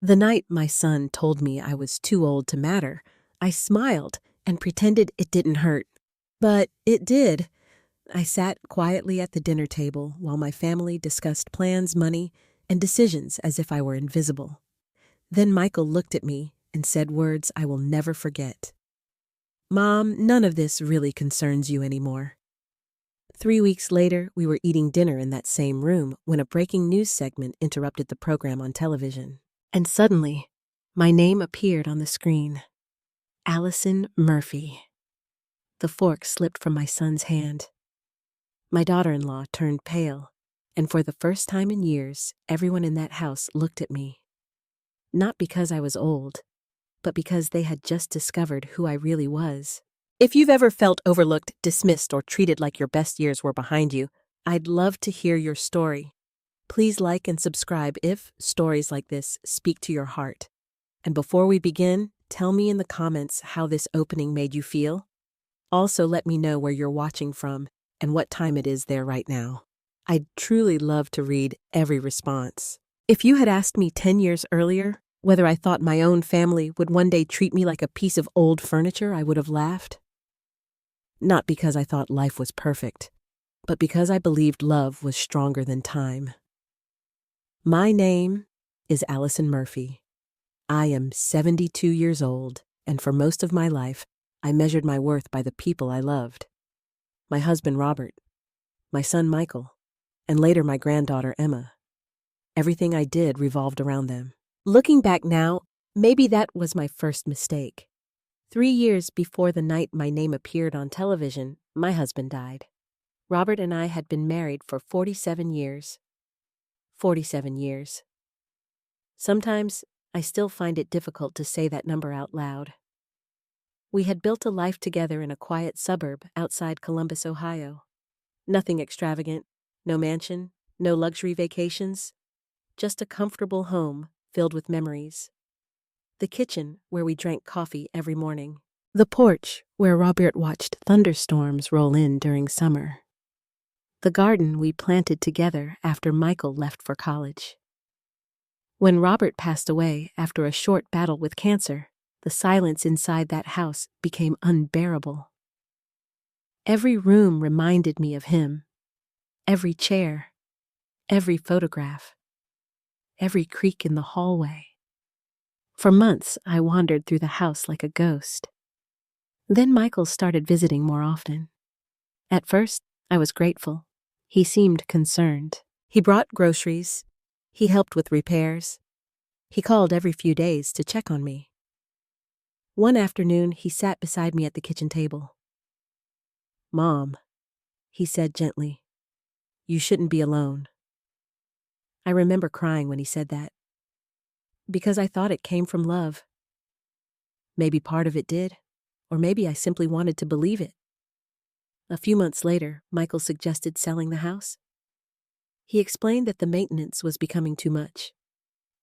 The night my son told me I was too old to matter, I smiled and pretended it didn't hurt. But it did. I sat quietly at the dinner table while my family discussed plans, money, and decisions as if I were invisible. Then Michael looked at me and said words I will never forget. "Mom, none of this really concerns you anymore." 3 weeks later, we were eating dinner in that same room when a breaking news segment interrupted the program on television. And suddenly, my name appeared on the screen. Allison Murphy. The fork slipped from my son's hand. My daughter-in-law turned pale, and for the first time in years, everyone in that house looked at me. Not because I was old, but because they had just discovered who I really was. If you've ever felt overlooked, dismissed, or treated like your best years were behind you, I'd love to hear your story. Please like and subscribe if stories like this speak to your heart. And before we begin, tell me in the comments how this opening made you feel. Also, let me know where you're watching from and what time it is there right now. I'd truly love to read every response. If you had asked me 10 years earlier whether I thought my own family would one day treat me like a piece of old furniture, I would have laughed. Not because I thought life was perfect, but because I believed love was stronger than time. My name is Allison Murphy. I am 72 years old, and for most of my life, I measured my worth by the people I loved. My husband, Robert, my son, Michael, and later my granddaughter, Emma. Everything I did revolved around them. Looking back now, maybe that was my first mistake. 3 years before the night my name appeared on television, my husband died. Robert and I had been married for 47 years. 47 years. Sometimes I still find it difficult to say that number out loud. We had built a life together in a quiet suburb outside Columbus, Ohio. Nothing extravagant, no mansion, no luxury vacations, just a comfortable home filled with memories. The kitchen where we drank coffee every morning. The porch where Robert watched thunderstorms roll in during summer. The garden we planted together after Michael left for college. When Robert passed away after a short battle with cancer, the silence inside that house became unbearable. Every room reminded me of him. Every chair, every photograph, every creak in the hallway. For months, I wandered through the house like a ghost. Then Michael started visiting more often. At first, I was grateful. He seemed concerned. He brought groceries. He helped with repairs. He called every few days to check on me. One afternoon, he sat beside me at the kitchen table. "Mom," he said gently, "you shouldn't be alone." I remember crying when he said that, because I thought it came from love. Maybe part of it did, or maybe I simply wanted to believe it. A few months later, Michael suggested selling the house. He explained that the maintenance was becoming too much.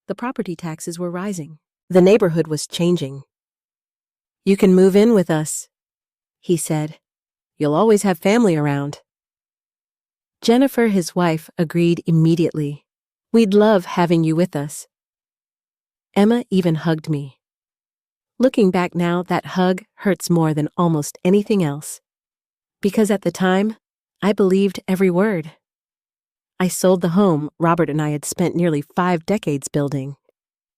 The property taxes were rising. The neighborhood was changing. "You can move in with us," he said. "You'll always have family around." Jennifer, his wife, agreed immediately. "We'd love having you with us." Emma even hugged me. Looking back now, that hug hurts more than almost anything else. Because at the time, I believed every word. I sold the home Robert and I had spent nearly 5 decades building.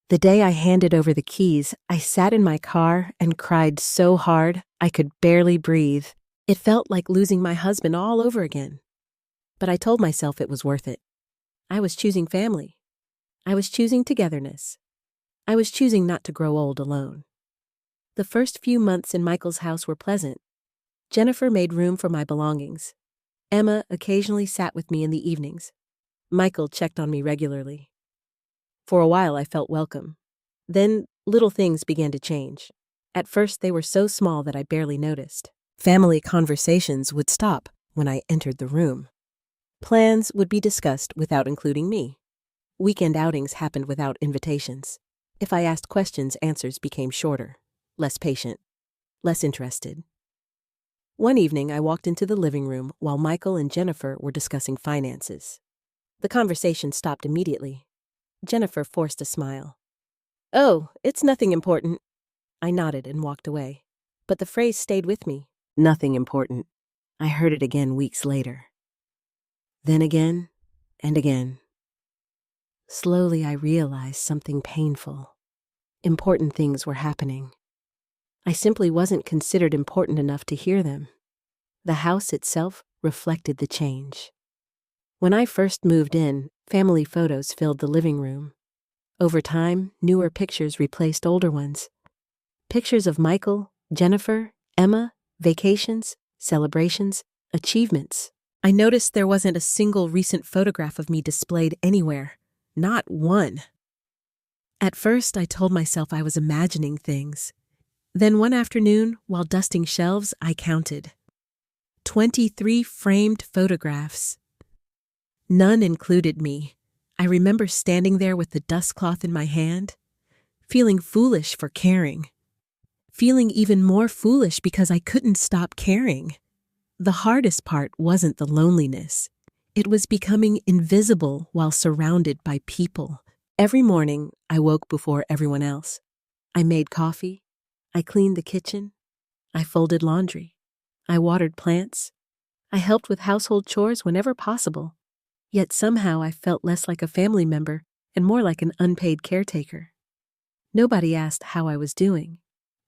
The day I handed over the keys, I sat in my car and cried so hard I could barely breathe. It felt like losing my husband all over again. But I told myself it was worth it. I was choosing family. I was choosing togetherness. I was choosing not to grow old alone. The first few months in Michael's house were pleasant. Jennifer made room for my belongings. Emma occasionally sat with me in the evenings. Michael checked on me regularly. For a while I felt welcome. Then little things began to change. At first they were so small that I barely noticed. Family conversations would stop when I entered the room. Plans would be discussed without including me. Weekend outings happened without invitations. If I asked questions, answers became shorter, less patient, less interested. One evening, I walked into the living room while Michael and Jennifer were discussing finances. The conversation stopped immediately. Jennifer forced a smile. Oh, it's nothing important. I nodded and walked away. But the phrase stayed with me. Nothing important. I heard it again weeks later. Then again, and again. Slowly I realized something painful. Important things were happening. I simply wasn't considered important enough to hear them. The house itself reflected the change. When I first moved in, family photos filled the living room. Over time, newer pictures replaced older ones. Pictures of Michael, Jennifer, Emma, vacations, celebrations, achievements. I noticed there wasn't a single recent photograph of me displayed anywhere. Not one. At first, I told myself I was imagining things. Then one afternoon, while dusting shelves, I counted. 23 framed photographs. None included me. I remember standing there with the dust cloth in my hand, feeling foolish for caring. Feeling even more foolish because I couldn't stop caring. The hardest part wasn't the loneliness. It was becoming invisible while surrounded by people. Every morning, I woke before everyone else. I made coffee. I cleaned the kitchen. I folded laundry. I watered plants. I helped with household chores whenever possible. Yet somehow I felt less like a family member and more like an unpaid caretaker. Nobody asked how I was doing.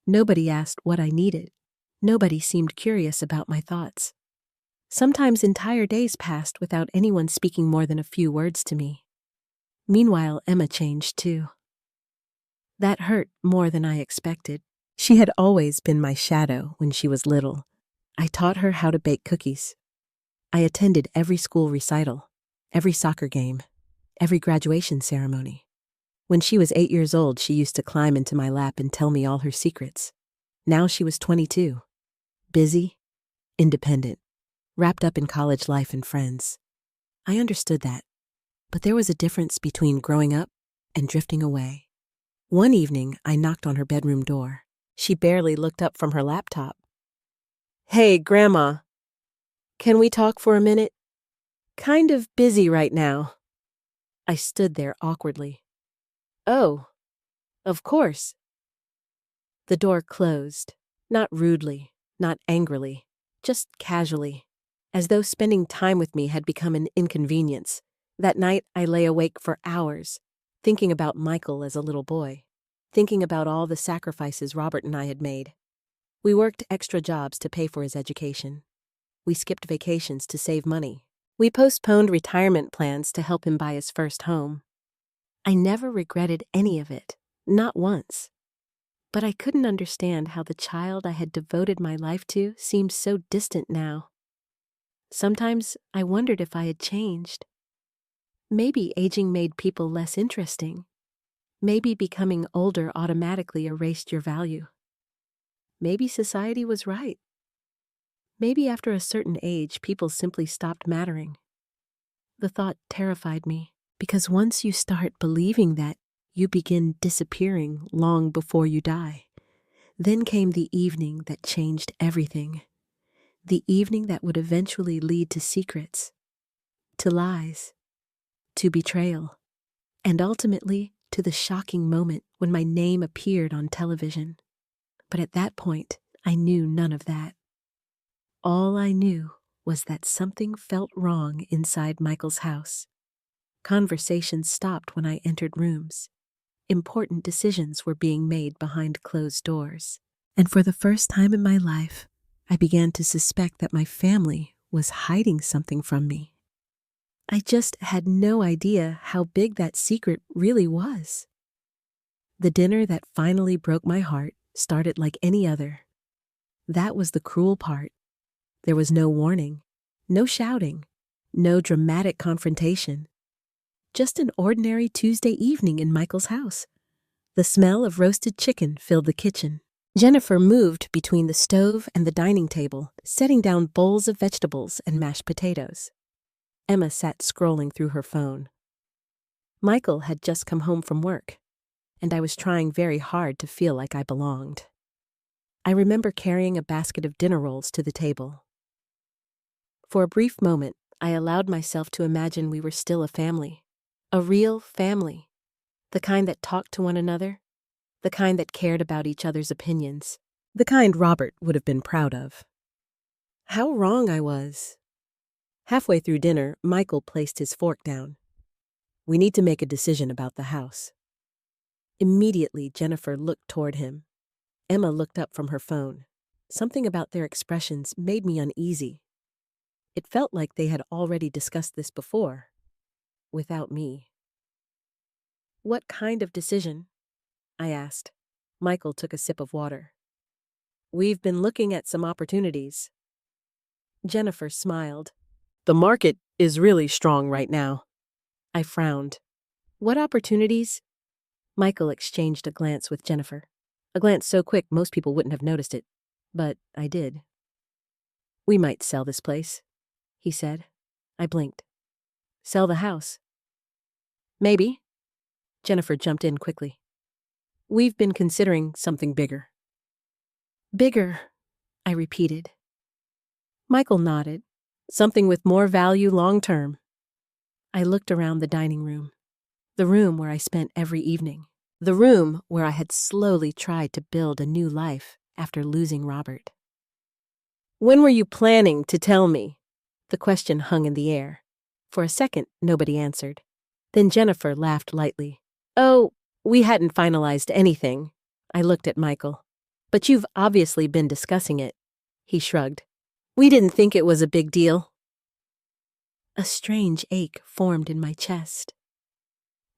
Nobody asked what I needed. Nobody seemed curious about my thoughts. Sometimes entire days passed without anyone speaking more than a few words to me. Meanwhile, Emma changed too. That hurt more than I expected. She had always been my shadow when she was little. I taught her how to bake cookies. I attended every school recital, every soccer game, every graduation ceremony. When she was 8 years old, she used to climb into my lap and tell me all her secrets. Now she was 22, busy, independent, wrapped up in college life and friends. I understood that, but there was a difference between growing up and drifting away. One evening, I knocked on her bedroom door. She barely looked up from her laptop. "Hey, Grandma, can we talk for a minute? Kind of busy right now." I stood there awkwardly. "Oh, of course." The door closed, not rudely, not angrily, just casually, as though spending time with me had become an inconvenience. That night, I lay awake for hours, thinking about Michael as a little boy, thinking about all the sacrifices Robert and I had made. We worked extra jobs to pay for his education. We skipped vacations to save money. We postponed retirement plans to help him buy his first home. I never regretted any of it, not once. But I couldn't understand how the child I had devoted my life to seemed so distant now. Sometimes I wondered if I had changed. Maybe aging made people less interesting. Maybe becoming older automatically erased your value. Maybe society was right. Maybe after a certain age, people simply stopped mattering. The thought terrified me, because once you start believing that, you begin disappearing long before you die. Then came the evening that changed everything. The evening that would eventually lead to secrets, to lies, to betrayal, and ultimately to the shocking moment when my name appeared on television. But at that point, I knew none of that. All I knew was that something felt wrong inside Michael's house. Conversations stopped when I entered rooms. Important decisions were being made behind closed doors. And for the first time in my life, I began to suspect that my family was hiding something from me. I just had no idea how big that secret really was. The dinner that finally broke my heart started like any other. That was the cruel part. There was no warning, no shouting, no dramatic confrontation. Just an ordinary Tuesday evening in Michael's house. The smell of roasted chicken filled the kitchen. Jennifer moved between the stove and the dining table, setting down bowls of vegetables and mashed potatoes. Emma sat scrolling through her phone. Michael had just come home from work, and I was trying very hard to feel like I belonged. I remember carrying a basket of dinner rolls to the table. For a brief moment, I allowed myself to imagine we were still a family. A real family. The kind that talked to one another, the kind that cared about each other's opinions, the kind Robert would have been proud of. How wrong I was. Halfway through dinner, Michael placed his fork down. We need to make a decision about the house. Immediately, Jennifer looked toward him. Emma looked up from her phone. Something about their expressions made me uneasy. It felt like they had already discussed this before, without me. What kind of decision? I asked. Michael took a sip of water. We've been looking at some opportunities. Jennifer smiled. The market is really strong right now. I frowned. What opportunities? Michael exchanged a glance with Jennifer. A glance so quick most people wouldn't have noticed it, but I did. We might sell this place, he said. I blinked. Sell the house? Maybe. Jennifer jumped in quickly. We've been considering something bigger. Bigger, I repeated. Michael nodded. Something with more value long-term. I looked around the dining room, the room where I spent every evening, the room where I had slowly tried to build a new life after losing Robert. When were you planning to tell me? The question hung in the air. For a second, nobody answered. Then Jennifer laughed lightly. Oh, we hadn't finalized anything. I looked at Michael. But you've obviously been discussing it. He shrugged. We didn't think it was a big deal. A strange ache formed in my chest.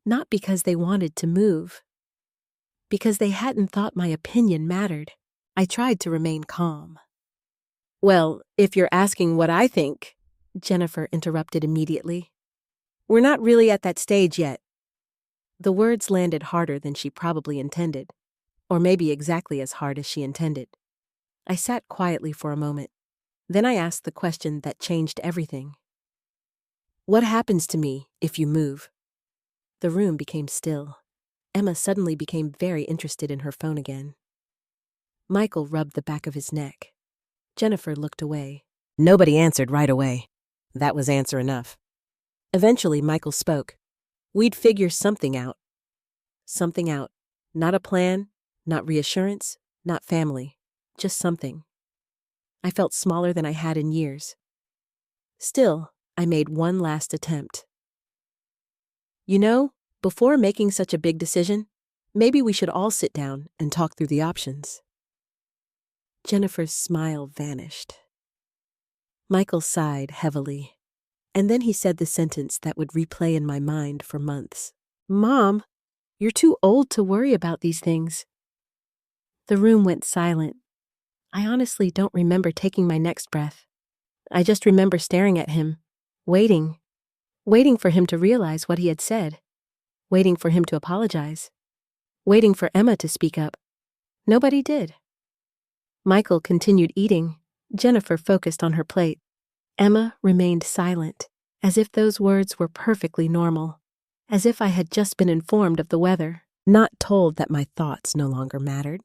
Not because they wanted to move. Because they hadn't thought my opinion mattered. I tried to remain calm. Well, if you're asking what I think, Jennifer interrupted immediately. We're not really at that stage yet. The words landed harder than she probably intended, or maybe exactly as hard as she intended. I sat quietly for a moment. Then I asked the question that changed everything. What happens to me if you move? The room became still. Emma suddenly became very interested in her phone again. Michael rubbed the back of his neck. Jennifer looked away. Nobody answered right away. That was answer enough. Eventually, Michael spoke. We'd figure something out. Something out. Not a plan, not reassurance, not family. Just something. I felt smaller than I had in years. Still, I made one last attempt. You know, before making such a big decision, maybe we should all sit down and talk through the options. Jennifer's smile vanished. Michael sighed heavily, and then he said the sentence that would replay in my mind for months. Mom, you're too old to worry about these things. The room went silent. I honestly don't remember taking my next breath. I just remember staring at him, waiting for him to realize what he had said, waiting for him to apologize, waiting for Emma to speak up. Nobody did. Michael continued eating. Jennifer focused on her plate. Emma remained silent, as if those words were perfectly normal, as if I had just been informed of the weather, not told that my thoughts no longer mattered,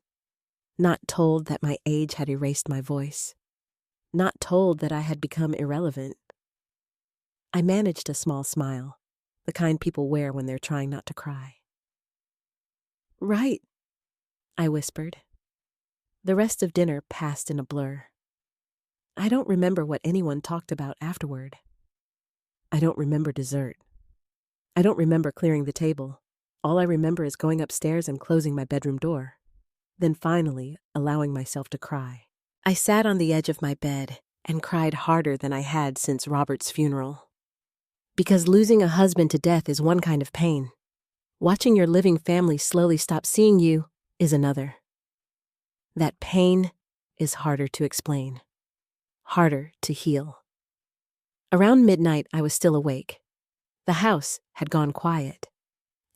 not told that my age had erased my voice, not told that I had become irrelevant. I managed a small smile, the kind people wear when they're trying not to cry. Right, I whispered. The rest of dinner passed in a blur. I don't remember what anyone talked about afterward. I don't remember dessert. I don't remember clearing the table. All I remember is going upstairs and closing my bedroom door. Then finally, allowing myself to cry. I sat on the edge of my bed and cried harder than I had since Robert's funeral. Because losing a husband to death is one kind of pain. Watching your living family slowly stop seeing you is another. That pain is harder to explain, harder to heal. Around midnight, I was still awake. The house had gone quiet.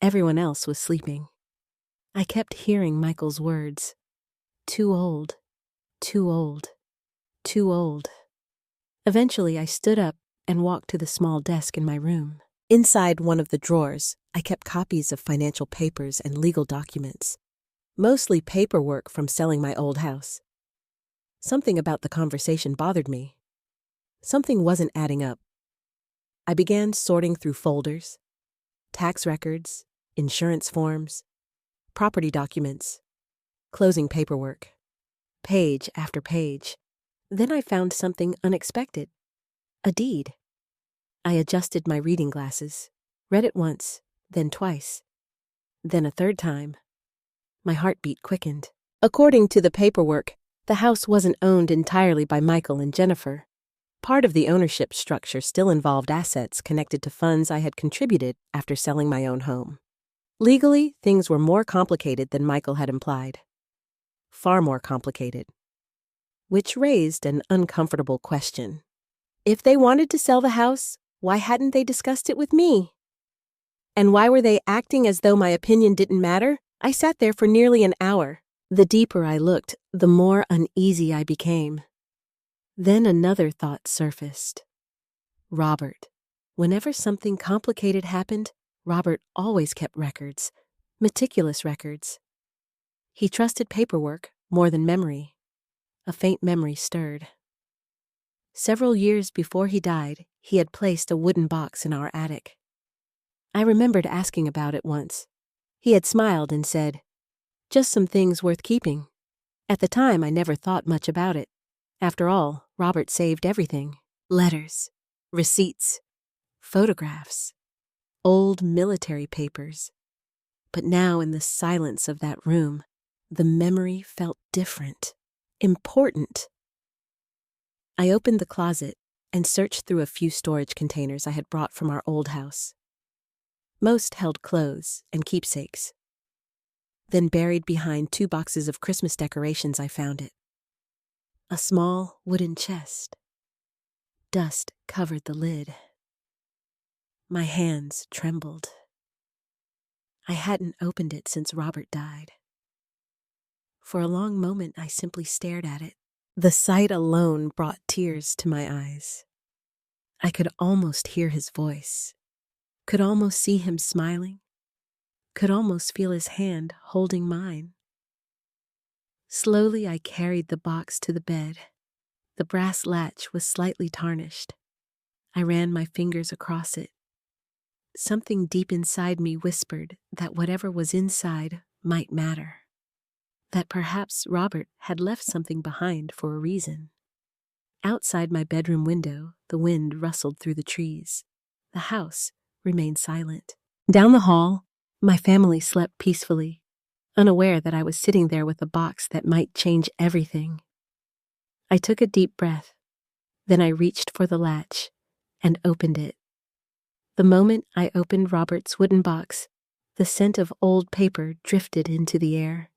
Everyone else was sleeping. I kept hearing Michael's words. Too old, too old, too old. Eventually, I stood up and walked to the small desk in my room. Inside one of the drawers, I kept copies of financial papers and legal documents, mostly paperwork from selling my old house. Something about the conversation bothered me. Something wasn't adding up. I began sorting through folders, tax records, insurance forms, property documents, closing paperwork, page after page. Then I found something unexpected, a deed. I adjusted my reading glasses, read it once, then twice, then a third time. My heartbeat quickened. According to the paperwork, the house wasn't owned entirely by Michael and Jennifer. Part of the ownership structure still involved assets connected to funds I had contributed after selling my own home. Legally, things were more complicated than Michael had implied. Far more complicated. Which raised an uncomfortable question. If they wanted to sell the house, why hadn't they discussed it with me? And why were they acting as though my opinion didn't matter? I sat there for nearly an hour. The deeper I looked, the more uneasy I became. Then another thought surfaced. Robert. Whenever something complicated happened, Robert always kept records, meticulous records. He trusted paperwork more than memory. A faint memory stirred. Several years before he died, he had placed a wooden box in our attic. I remembered asking about it once. He had smiled and said, "Just some things worth keeping." At the time, I never thought much about it. After all, Robert saved everything. Letters, receipts, photographs, old military papers. But now in the silence of that room, the memory felt different, important. I opened the closet and searched through a few storage containers I had brought from our old house. Most held clothes and keepsakes. Then buried behind 2 boxes of Christmas decorations, I found it. A small wooden chest. Dust covered the lid. My hands trembled. I hadn't opened it since Robert died. For a long moment, I simply stared at it. The sight alone brought tears to my eyes. I could almost hear his voice, could almost see him smiling, could almost feel his hand holding mine. Slowly, I carried the box to the bed. The brass latch was slightly tarnished. I ran my fingers across it. Something deep inside me whispered that whatever was inside might matter. That perhaps Robert had left something behind for a reason. Outside my bedroom window, the wind rustled through the trees. The house remained silent. Down the hall, my family slept peacefully, unaware that I was sitting there with a box that might change everything. I took a deep breath. Then I reached for the latch and opened it. The moment I opened Robert's wooden box, the scent of old paper drifted into the air.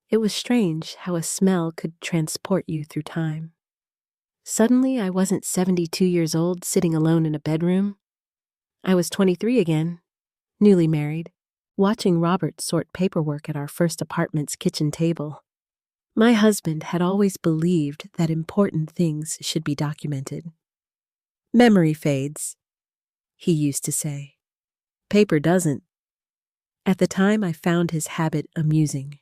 It was strange how a smell could transport you through time. Suddenly, I wasn't 72 years old sitting alone in a bedroom. I was 23 again, newly married, watching Robert sort paperwork at our first apartment's kitchen table. My husband had always believed that important things should be documented. Memory fades, he used to say. Paper doesn't. At the time, I found his habit amusing.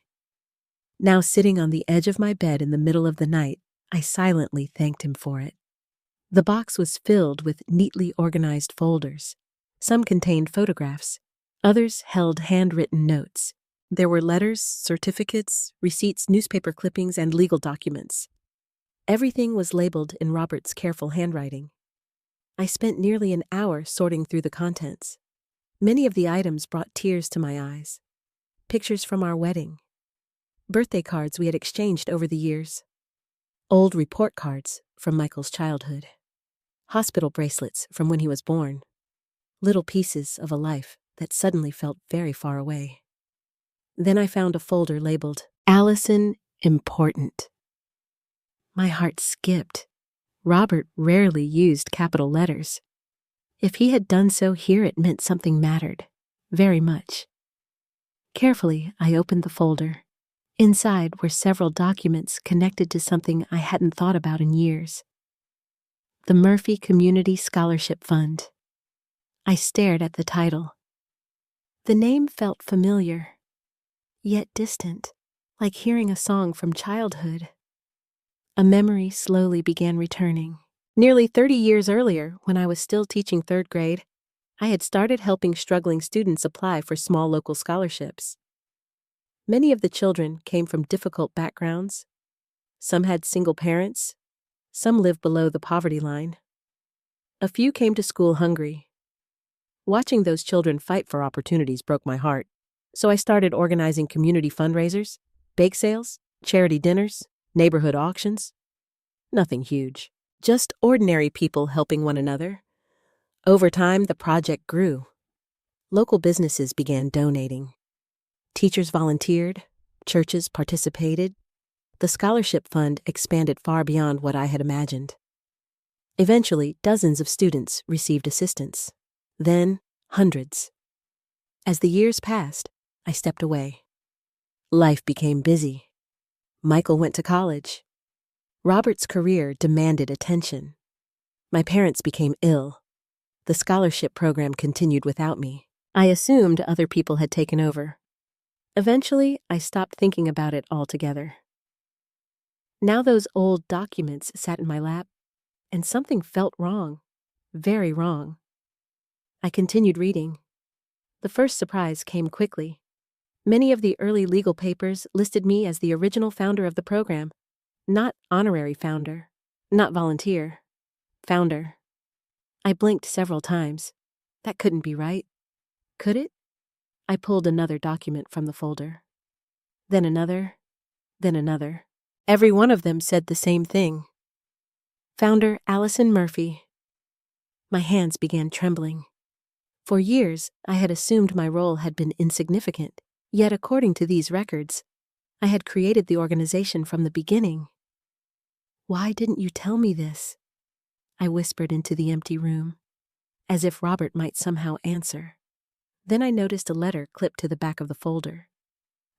Now sitting on the edge of my bed in the middle of the night, I silently thanked him for it. The box was filled with neatly organized folders. Some contained photographs. Others held handwritten notes. There were letters, certificates, receipts, newspaper clippings, and legal documents. Everything was labeled in Robert's careful handwriting. I spent nearly an hour sorting through the contents. Many of the items brought tears to my eyes. Pictures from our wedding. Birthday cards we had exchanged over the years. Old report cards from Michael's childhood. Hospital bracelets from when he was born. Little pieces of a life that suddenly felt very far away. Then I found a folder labeled, Allison Important. My heart skipped. Robert rarely used capital letters. If he had done so here, it meant something mattered, very much. Carefully, I opened the folder. Inside were several documents connected to something I hadn't thought about in years. The Murphy Community Scholarship Fund. I stared at the title. The name felt familiar, yet distant, like hearing a song from childhood. A memory slowly began returning. Nearly 30 years earlier, when I was still teaching 3rd grade, I had started helping struggling students apply for small local scholarships. Many of the children came from difficult backgrounds. Some had single parents. Some lived below the poverty line. A few came to school hungry. Watching those children fight for opportunities broke my heart. So I started organizing community fundraisers, bake sales, charity dinners, neighborhood auctions. Nothing huge, just ordinary people helping one another. Over time, the project grew. Local businesses began donating. Teachers volunteered, churches participated. The scholarship fund expanded far beyond what I had imagined. Eventually, dozens of students received assistance. Then, hundreds. As the years passed, I stepped away. Life became busy. Michael went to college. Robert's career demanded attention. My parents became ill. The scholarship program continued without me. I assumed other people had taken over. Eventually, I stopped thinking about it altogether. Now those old documents sat in my lap, and something felt wrong, very wrong. I continued reading. The first surprise came quickly. Many of the early legal papers listed me as the original founder of the program, not honorary founder, not volunteer, founder. I blinked several times. That couldn't be right. Could it? I pulled another document from the folder. Then another, then another. Every one of them said the same thing. Founder Allison Murphy. My hands began trembling. For years, I had assumed my role had been insignificant, yet according to these records, I had created the organization from the beginning. Why didn't you tell me this? I whispered into the empty room, as if Robert might somehow answer. Then I noticed a letter clipped to the back of the folder.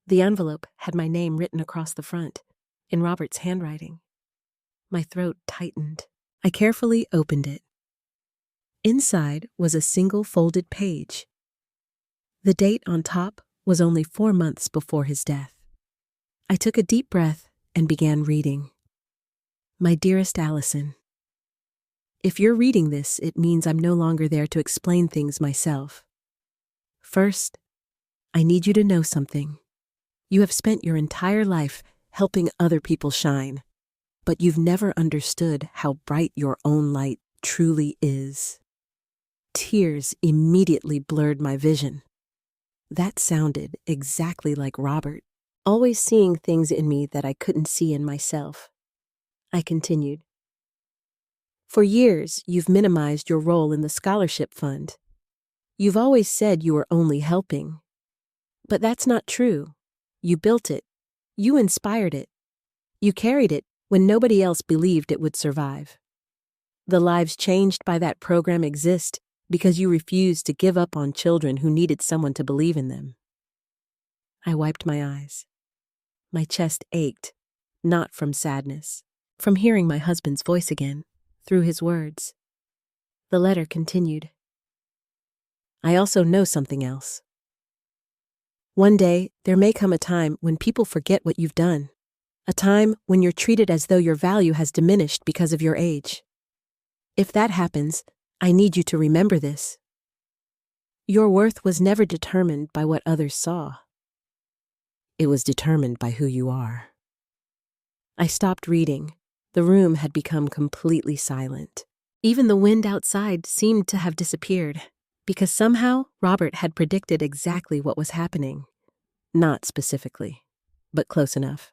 The envelope had my name written across the front, in Robert's handwriting. My throat tightened. I carefully opened it. Inside was a single folded page. The date on top was only 4 months before his death. I took a deep breath and began reading. My dearest Allison, if you're reading this, it means I'm no longer there to explain things myself. First, I need you to know something. You have spent your entire life helping other people shine, but you've never understood how bright your own light truly is. Tears immediately blurred my vision. That sounded exactly like Robert, always seeing things in me that I couldn't see in myself. I continued. For years, you've minimized your role in the scholarship fund. You've always said you were only helping. But that's not true. You built it. You inspired it. You carried it when nobody else believed it would survive. The lives changed by that program exist because you refused to give up on children who needed someone to believe in them. I wiped my eyes. My chest ached, not from sadness, from hearing my husband's voice again, through his words. The letter continued. I also know something else. One day, there may come a time when people forget what you've done, a time when you're treated as though your value has diminished because of your age. If that happens, I need you to remember this. Your worth was never determined by what others saw. It was determined by who you are. I stopped reading. The room had become completely silent. Even the wind outside seemed to have disappeared, because somehow Robert had predicted exactly what was happening. Not specifically, but close enough.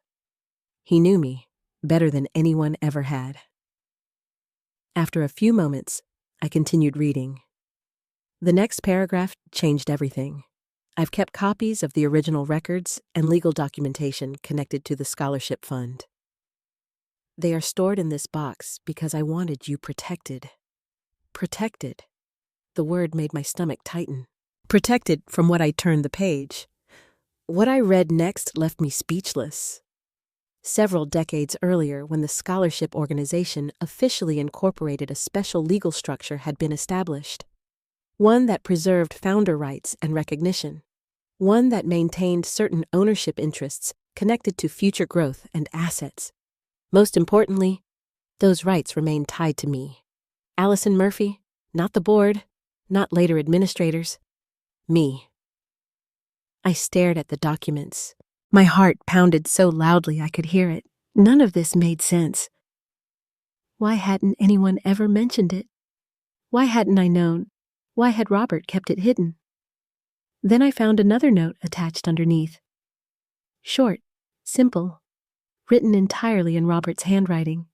He knew me better than anyone ever had. After a few moments, I continued reading. The next paragraph changed everything. I've kept copies of the original records and legal documentation connected to the scholarship fund. They are stored in this box because I wanted you protected. Protected. The word made my stomach tighten. Protected from what I turned the page. What I read next left me speechless. Several decades earlier, when the scholarship organization officially incorporated a special legal structure had been established. One that preserved founder rights and recognition. One that maintained certain ownership interests connected to future growth and assets. Most importantly, those rights remained tied to me. Allison Murphy, not the board, not later administrators, me. I stared at the documents, My heart pounded so loudly I could hear it. None of this made sense. Why hadn't anyone ever mentioned it? Why hadn't I known? Why had Robert kept it hidden? Then I found another note attached underneath. Short, simple, written entirely in Robert's handwriting.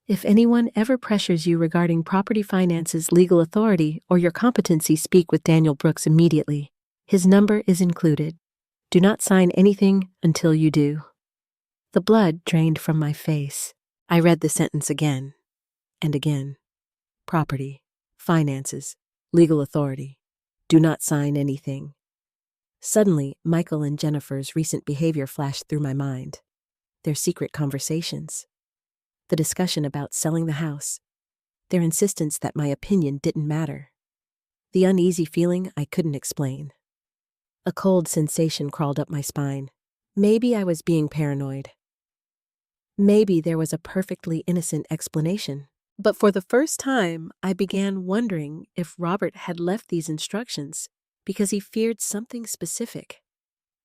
If anyone ever pressures you regarding property finances, legal authority, or your competency, speak with Daniel Brooks immediately. His number is included. Do not sign anything until you do. The blood drained from my face. I read the sentence again and again. Property, finances, legal authority. Do not sign anything. Suddenly, Michael and Jennifer's recent behavior flashed through my mind. Their secret conversations. The discussion about selling the house. Their insistence that my opinion didn't matter. The uneasy feeling I couldn't explain. A cold sensation crawled up my spine. Maybe I was being paranoid. Maybe there was a perfectly innocent explanation. But for the first time, I began wondering if Robert had left these instructions because he feared something specific,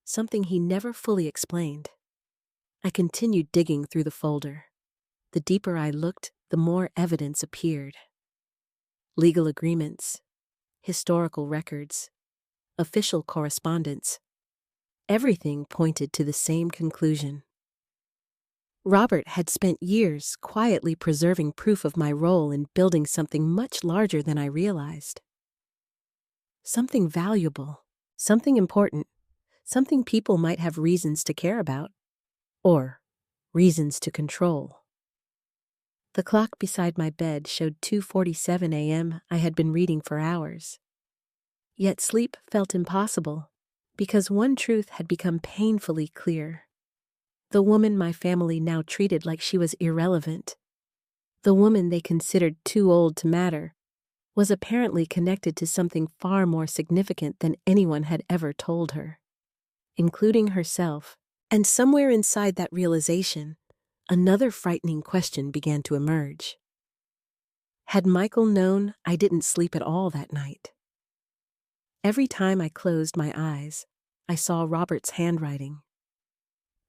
something he never fully explained. I continued digging through the folder. The deeper I looked, the more evidence appeared. Legal agreements, historical records, official correspondence. Everything pointed to the same conclusion. Robert had spent years quietly preserving proof of my role in building something much larger than I realized. Something valuable, something important, something people might have reasons to care about, or reasons to control. The clock beside my bed showed 2:47 a.m. I had been reading for hours. Yet sleep felt impossible, because one truth had become painfully clear. The woman my family now treated like she was irrelevant, the woman they considered too old to matter, was apparently connected to something far more significant than anyone had ever told her, including herself. And somewhere inside that realization, another frightening question began to emerge. Had Michael known I didn't sleep at all that night? Every time I closed my eyes, I saw Robert's handwriting.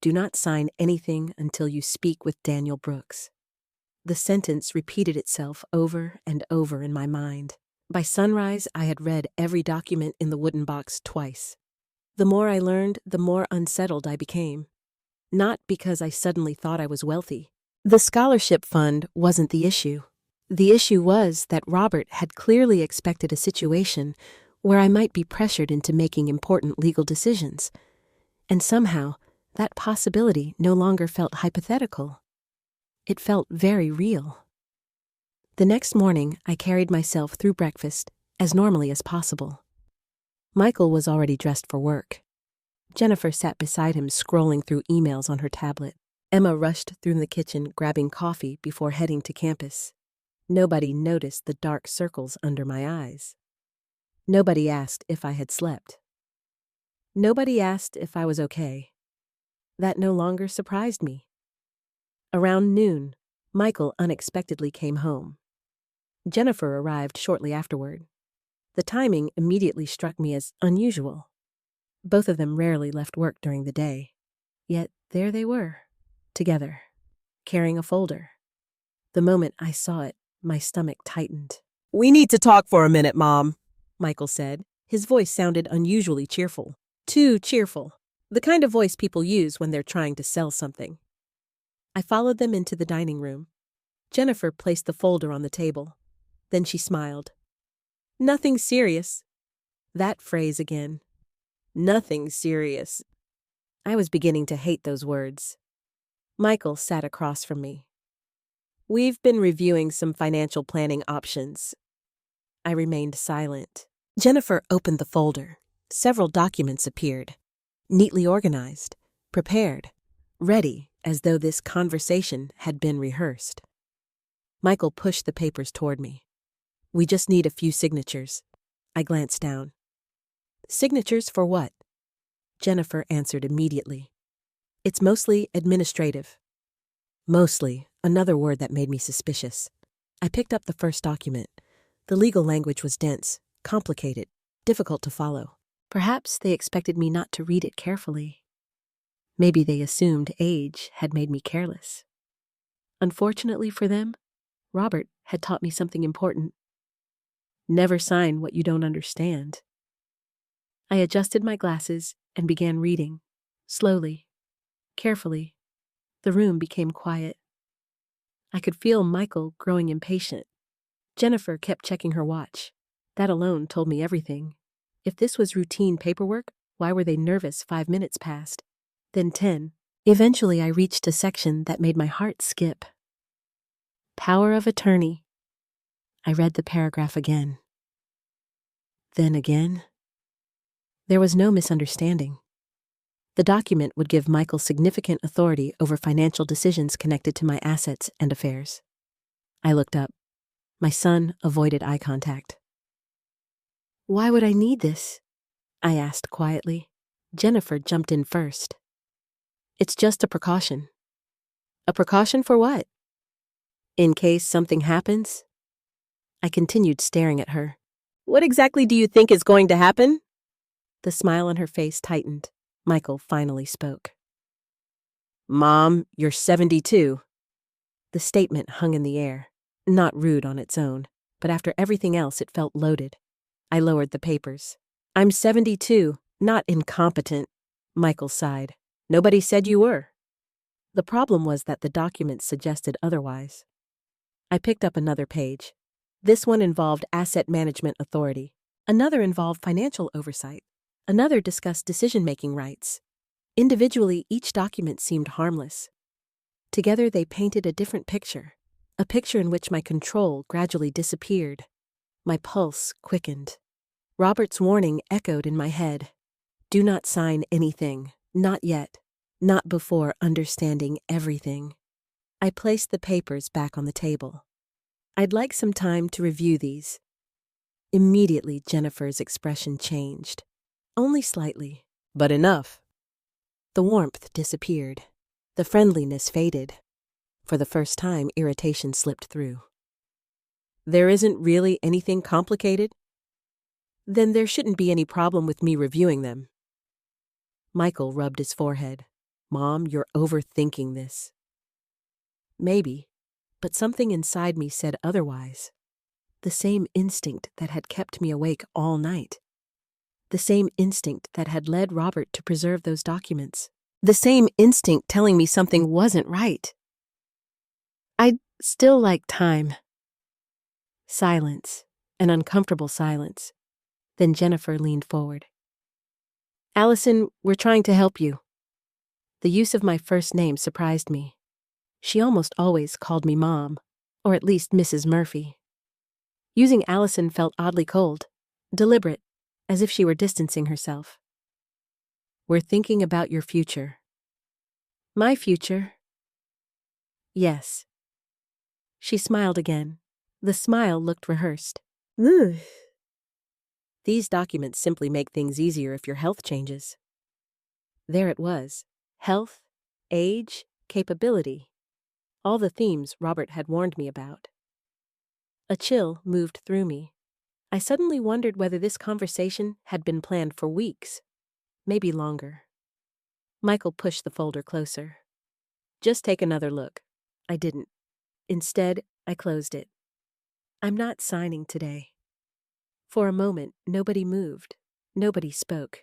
Do not sign anything until you speak with Daniel Brooks. The sentence repeated itself over and over in my mind. By sunrise, I had read every document in the wooden box twice. The more I learned, the more unsettled I became. Not because I suddenly thought I was wealthy. The scholarship fund wasn't the issue. The issue was that Robert had clearly expected a situation where I might be pressured into making important legal decisions. And somehow, that possibility no longer felt hypothetical. It felt very real. The next morning, I carried myself through breakfast as normally as possible. Michael was already dressed for work. Jennifer sat beside him scrolling through emails on her tablet. Emma rushed through the kitchen grabbing coffee before heading to campus. Nobody noticed the dark circles under my eyes. Nobody asked if I had slept. Nobody asked if I was okay. That no longer surprised me. Around noon, Michael unexpectedly came home. Jennifer arrived shortly afterward. The timing immediately struck me as unusual. Both of them rarely left work during the day. Yet there they were, together, carrying a folder. The moment I saw it, my stomach tightened. "We need to talk for a minute, Mom," Michael said. His voice sounded unusually cheerful. Too cheerful. The kind of voice people use when they're trying to sell something. I followed them into the dining room. Jennifer placed the folder on the table. Then she smiled. Nothing serious. That phrase again. Nothing serious. I was beginning to hate those words. Michael sat across from me. We've been reviewing some financial planning options. I remained silent. Jennifer opened the folder. Several documents appeared. Neatly organized, prepared, ready as though this conversation had been rehearsed. Michael pushed the papers toward me. We just need a few signatures. I glanced down. Signatures for what? Jennifer answered immediately. It's mostly administrative. Mostly, another word that made me suspicious. I picked up the first document. The legal language was dense, complicated, difficult to follow. Perhaps they expected me not to read it carefully. Maybe they assumed age had made me careless. Unfortunately for them, Robert had taught me something important. Never sign what you don't understand. I adjusted my glasses and began reading. Slowly, carefully, the room became quiet. I could feel Michael growing impatient. Jennifer kept checking her watch. That alone told me everything. If this was routine paperwork, why were they nervous 5 minutes past? Then 10. Eventually I reached a section that made my heart skip. Power of attorney. I read the paragraph again. Then again. There was no misunderstanding. The document would give Michael significant authority over financial decisions connected to my assets and affairs. I looked up. My son avoided eye contact. Why would I need this? I asked quietly. Jennifer jumped in first. It's just a precaution. A precaution for what? In case something happens? I continued staring at her. What exactly do you think is going to happen? The smile on her face tightened. Michael finally spoke. Mom, you're 72. The statement hung in the air, not rude on its own, but after everything else it felt loaded. I lowered the papers. I'm 72, not incompetent. Michael sighed. Nobody said you were. The problem was that the document suggested otherwise. I picked up another page. This one involved asset management authority. Another involved financial oversight. Another discussed decision-making rights. Individually, each document seemed harmless. Together, they painted a different picture, a picture in which my control gradually disappeared. My pulse quickened. Robert's warning echoed in my head. Do not sign anything, not yet, not before understanding everything. I placed the papers back on the table. I'd like some time to review these. Immediately, Jennifer's expression changed. Only slightly, but enough. The warmth disappeared. The friendliness faded. For the first time, irritation slipped through. There isn't really anything complicated? Then there shouldn't be any problem with me reviewing them. Michael rubbed his forehead. Mom, you're overthinking this. Maybe, but something inside me said otherwise. The same instinct that had kept me awake all night. The same instinct that had led Robert to preserve those documents. The same instinct telling me something wasn't right. I'd still like time. Silence, an uncomfortable silence. Then Jennifer leaned forward. Allison, we're trying to help you. The use of my first name surprised me. She almost always called me Mom, or at least Mrs. Murphy. Using Allison felt oddly cold, deliberate, as if she were distancing herself. We're thinking about your future. My future? Yes. She smiled again. The smile looked rehearsed. Ugh. These documents simply make things easier if your health changes. There it was. Health, age, capability. All the themes Robert had warned me about. A chill moved through me. I suddenly wondered whether this conversation had been planned for weeks, maybe longer. Michael pushed the folder closer. Just take another look. I didn't. Instead, I closed it. I'm not signing today. For a moment, nobody moved. Nobody spoke.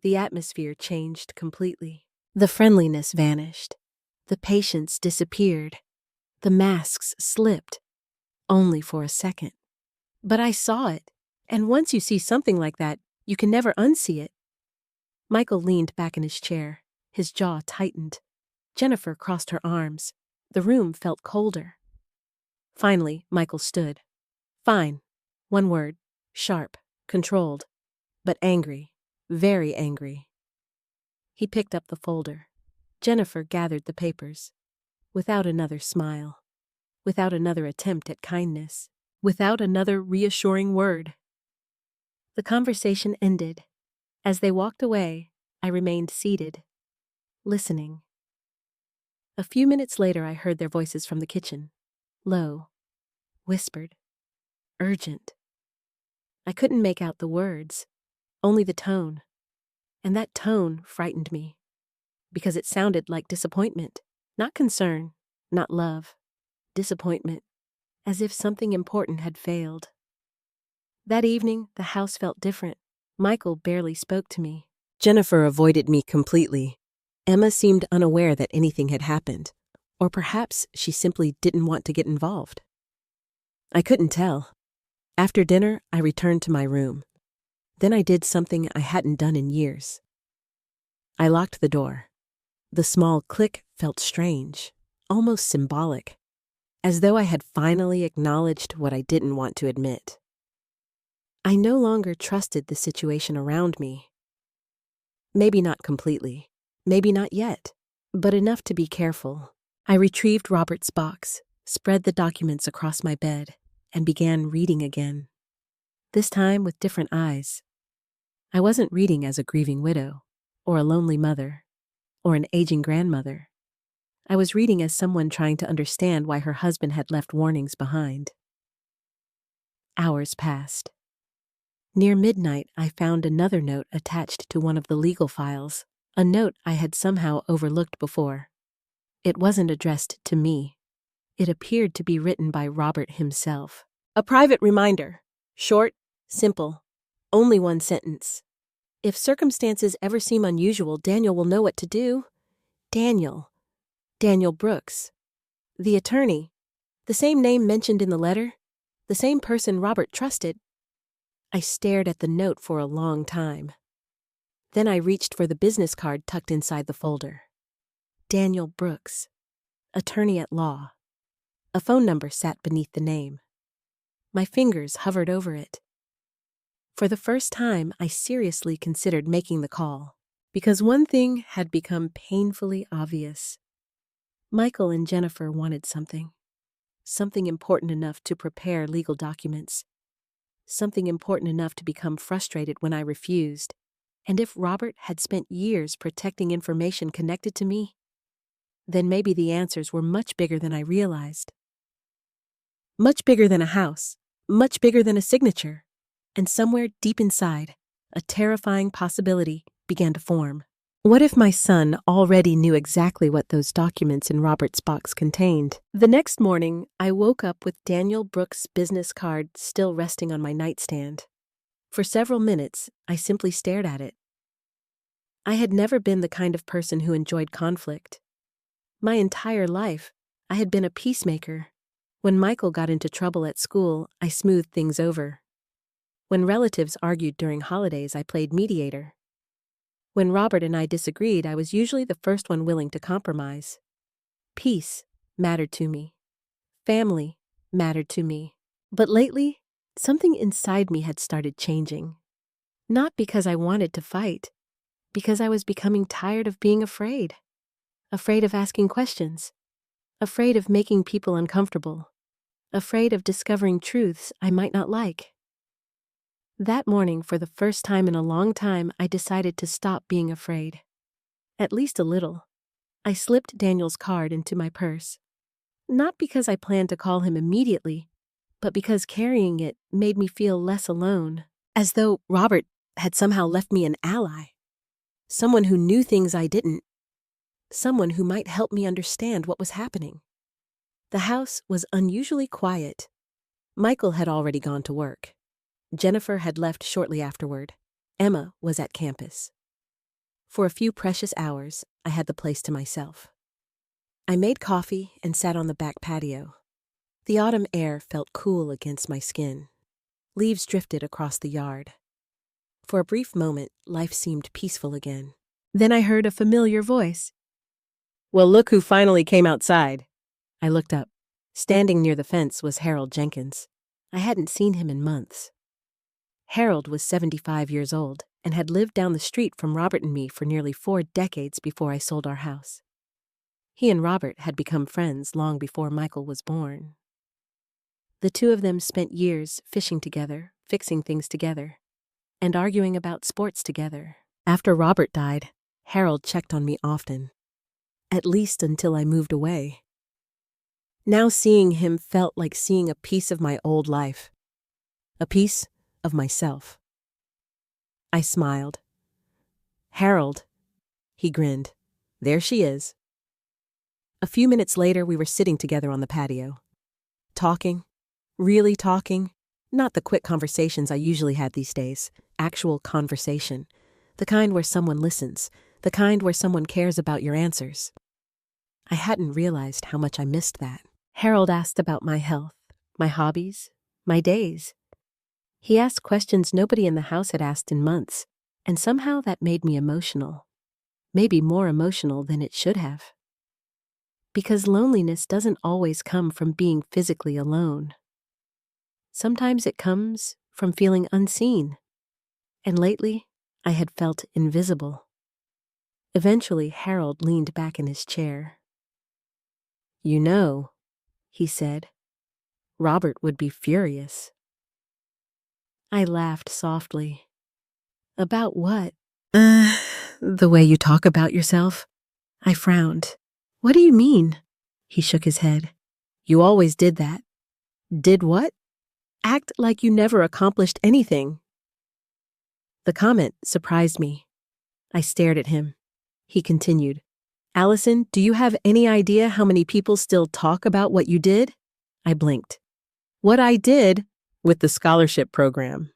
The atmosphere changed completely. The friendliness vanished. The patience disappeared. The masks slipped. Only for a second. But I saw it. And once you see something like that, you can never unsee it. Michael leaned back in his chair. His jaw tightened. Jennifer crossed her arms. The room felt colder. Finally, Michael stood. Fine. One word. Sharp. Controlled. But angry. Very angry. He picked up the folder. Jennifer gathered the papers. Without another smile. Without another attempt at kindness. Without another reassuring word. The conversation ended. As they walked away, I remained seated, listening. A few minutes later, I heard their voices from the kitchen. Low. Whispered. Urgent. I couldn't make out the words, only the tone. And that tone frightened me. because it sounded like disappointment, not concern, not love, disappointment, as if something important had failed. That evening, the house felt different. Michael barely spoke to me. Jennifer avoided me completely. Emma seemed unaware that anything had happened, or perhaps she simply didn't want to get involved. I couldn't tell. After dinner, I returned to my room. Then I did something I hadn't done in years. I locked the door. The small click felt strange, almost symbolic, as though I had finally acknowledged what I didn't want to admit. I no longer trusted the situation around me. Maybe not completely, maybe not yet, but enough to be careful. I retrieved Robert's box, spread the documents across my bed, and began reading again. This time with different eyes. I wasn't reading as a grieving widow, or a lonely mother, or an aging grandmother. I was reading as someone trying to understand why her husband had left warnings behind. Hours passed. Near midnight, I found another note attached to one of the legal files, a note I had somehow overlooked before. It wasn't addressed to me. It appeared to be written by Robert himself. A private reminder. Short, simple, only one sentence. If circumstances ever seem unusual, Daniel will know what to do. Daniel Brooks. The attorney. The same name mentioned in the letter. The same person Robert trusted. I stared at the note for a long time. Then I reached for the business card tucked inside the folder. Daniel Brooks, attorney at law. A phone number sat beneath the name. My fingers hovered over it. For the first time, I seriously considered making the call, because one thing had become painfully obvious. Michael and Jennifer wanted something important enough to prepare legal documents, something important enough to become frustrated when I refused. And if Robert had spent years protecting information connected to me, then maybe the answers were much bigger than I realized. Much bigger than a house, much bigger than a signature. And somewhere deep inside, a terrifying possibility began to form. What if my son already knew exactly what those documents in Robert's box contained? The next morning, I woke up with Daniel Brooks' business card still resting on my nightstand. For several minutes, I simply stared at it. I had never been the kind of person who enjoyed conflict. My entire life, I had been a peacemaker. When Michael got into trouble at school, I smoothed things over. When relatives argued during holidays, I played mediator. When Robert and I disagreed, I was usually the first one willing to compromise. Peace mattered to me. Family mattered to me. But lately, something inside me had started changing. Not because I wanted to fight, because I was becoming tired of being afraid. Afraid of asking questions. Afraid of making people uncomfortable. Afraid of discovering truths I might not like. That morning, for the first time in a long time, I decided to stop being afraid. At least a little. I slipped Daniel's card into my purse. Not because I planned to call him immediately, but because carrying it made me feel less alone, as though Robert had somehow left me an ally. Someone who knew things I didn't. Someone who might help me understand what was happening. The house was unusually quiet. Michael had already gone to work. Jennifer had left shortly afterward. Emma was at campus. For a few precious hours, I had the place to myself. I made coffee and sat on the back patio. The autumn air felt cool against my skin. Leaves drifted across the yard. For a brief moment, life seemed peaceful again. Then I heard a familiar voice. "Well, look who finally came outside." I looked up. Standing near the fence was Harold Jenkins. I hadn't seen him in months. Harold was 75 years old and had lived down the street from Robert and me for nearly 4 decades before I sold our house. He and Robert had become friends long before Michael was born. The two of them spent years fishing together, fixing things together, and arguing about sports together. After Robert died, Harold checked on me often, at least until I moved away. Now seeing him felt like seeing a piece of my old life, a piece of myself. I smiled. "Harold," he grinned. There she is. A few minutes later, we were sitting together on the patio. Talking. Really talking. Not the quick conversations I usually had these days. Actual conversation. The kind where someone listens. The kind where someone cares about your answers. I hadn't realized how much I missed that. Harold asked about my health, my hobbies, my days. He asked questions nobody in the house had asked in months, and somehow that made me emotional. Maybe more emotional than it should have. Because loneliness doesn't always come from being physically alone. Sometimes it comes from feeling unseen. And lately, I had felt invisible. Eventually, Harold leaned back in his chair. "You know," he said, "Robert would be furious." I laughed softly. "About what?" The way you talk about yourself." I frowned. "What do you mean?" He shook his head. "You always did that." "Did what?" "Act like you never accomplished anything." The comment surprised me. I stared at him. He continued, "Allison, do you have any idea how many people still talk about what you did?" I blinked. "What I did?" "With the scholarship program."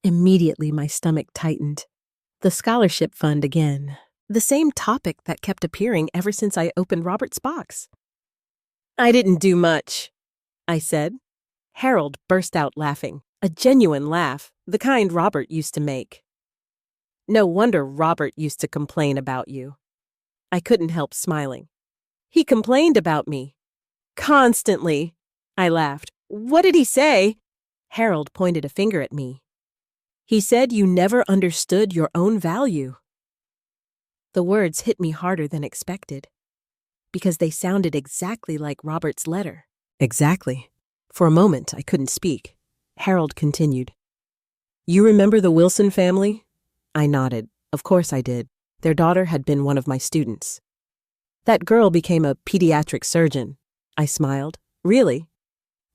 Immediately my stomach tightened. The scholarship fund again. The same topic that kept appearing ever since I opened Robert's box. "I didn't do much," I said. Harold burst out laughing. A genuine laugh, the kind Robert used to make. "No wonder Robert used to complain about you." I couldn't help smiling. "He complained about me." "Constantly." I laughed. "What did he say?" Harold pointed a finger at me. "He said you never understood your own value." The words hit me harder than expected, because they sounded exactly like Robert's letter. Exactly. For a moment, I couldn't speak. Harold continued. "You remember the Wilson family?" I nodded. Of course I did. Their daughter had been one of my students. "That girl became a pediatric surgeon." I smiled. "Really?"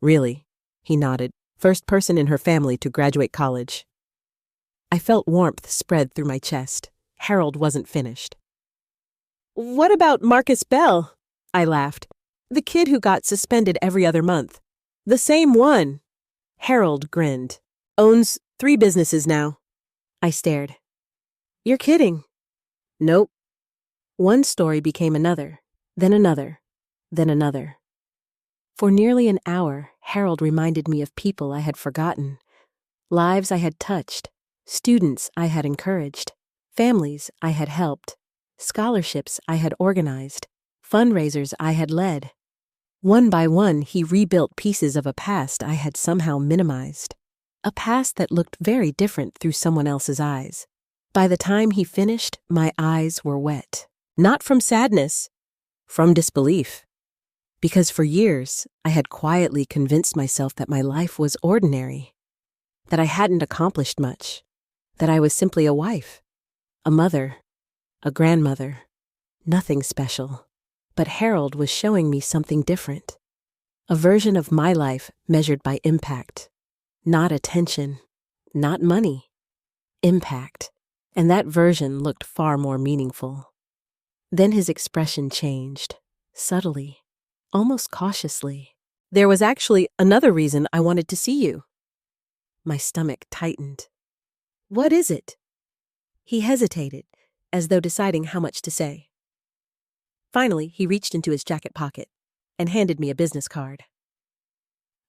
"Really," he nodded. "First person in her family to graduate college." I felt warmth spread through my chest. Harold wasn't finished. "What about Marcus Bell?" I laughed. "The kid who got suspended every other month." "The same one." Harold grinned. "Owns 3 businesses now." I stared. "You're kidding." "Nope." One story became another, then another, then another. For nearly an hour, Harold reminded me of people I had forgotten, lives I had touched, students I had encouraged, families I had helped, scholarships I had organized, fundraisers I had led. One by one, he rebuilt pieces of a past I had somehow minimized, a past that looked very different through someone else's eyes. By the time he finished, my eyes were wet. Not from sadness, from disbelief. Because for years, I had quietly convinced myself that my life was ordinary, that I hadn't accomplished much, that I was simply a wife, a mother, a grandmother, nothing special. But Harold was showing me something different, a version of my life measured by impact, not attention, not money, impact. And that version looked far more meaningful. Then his expression changed, subtly, almost cautiously. "There was actually another reason I wanted to see you." My stomach tightened. "What is it?" He hesitated, as though deciding how much to say. Finally, he reached into his jacket pocket and handed me a business card.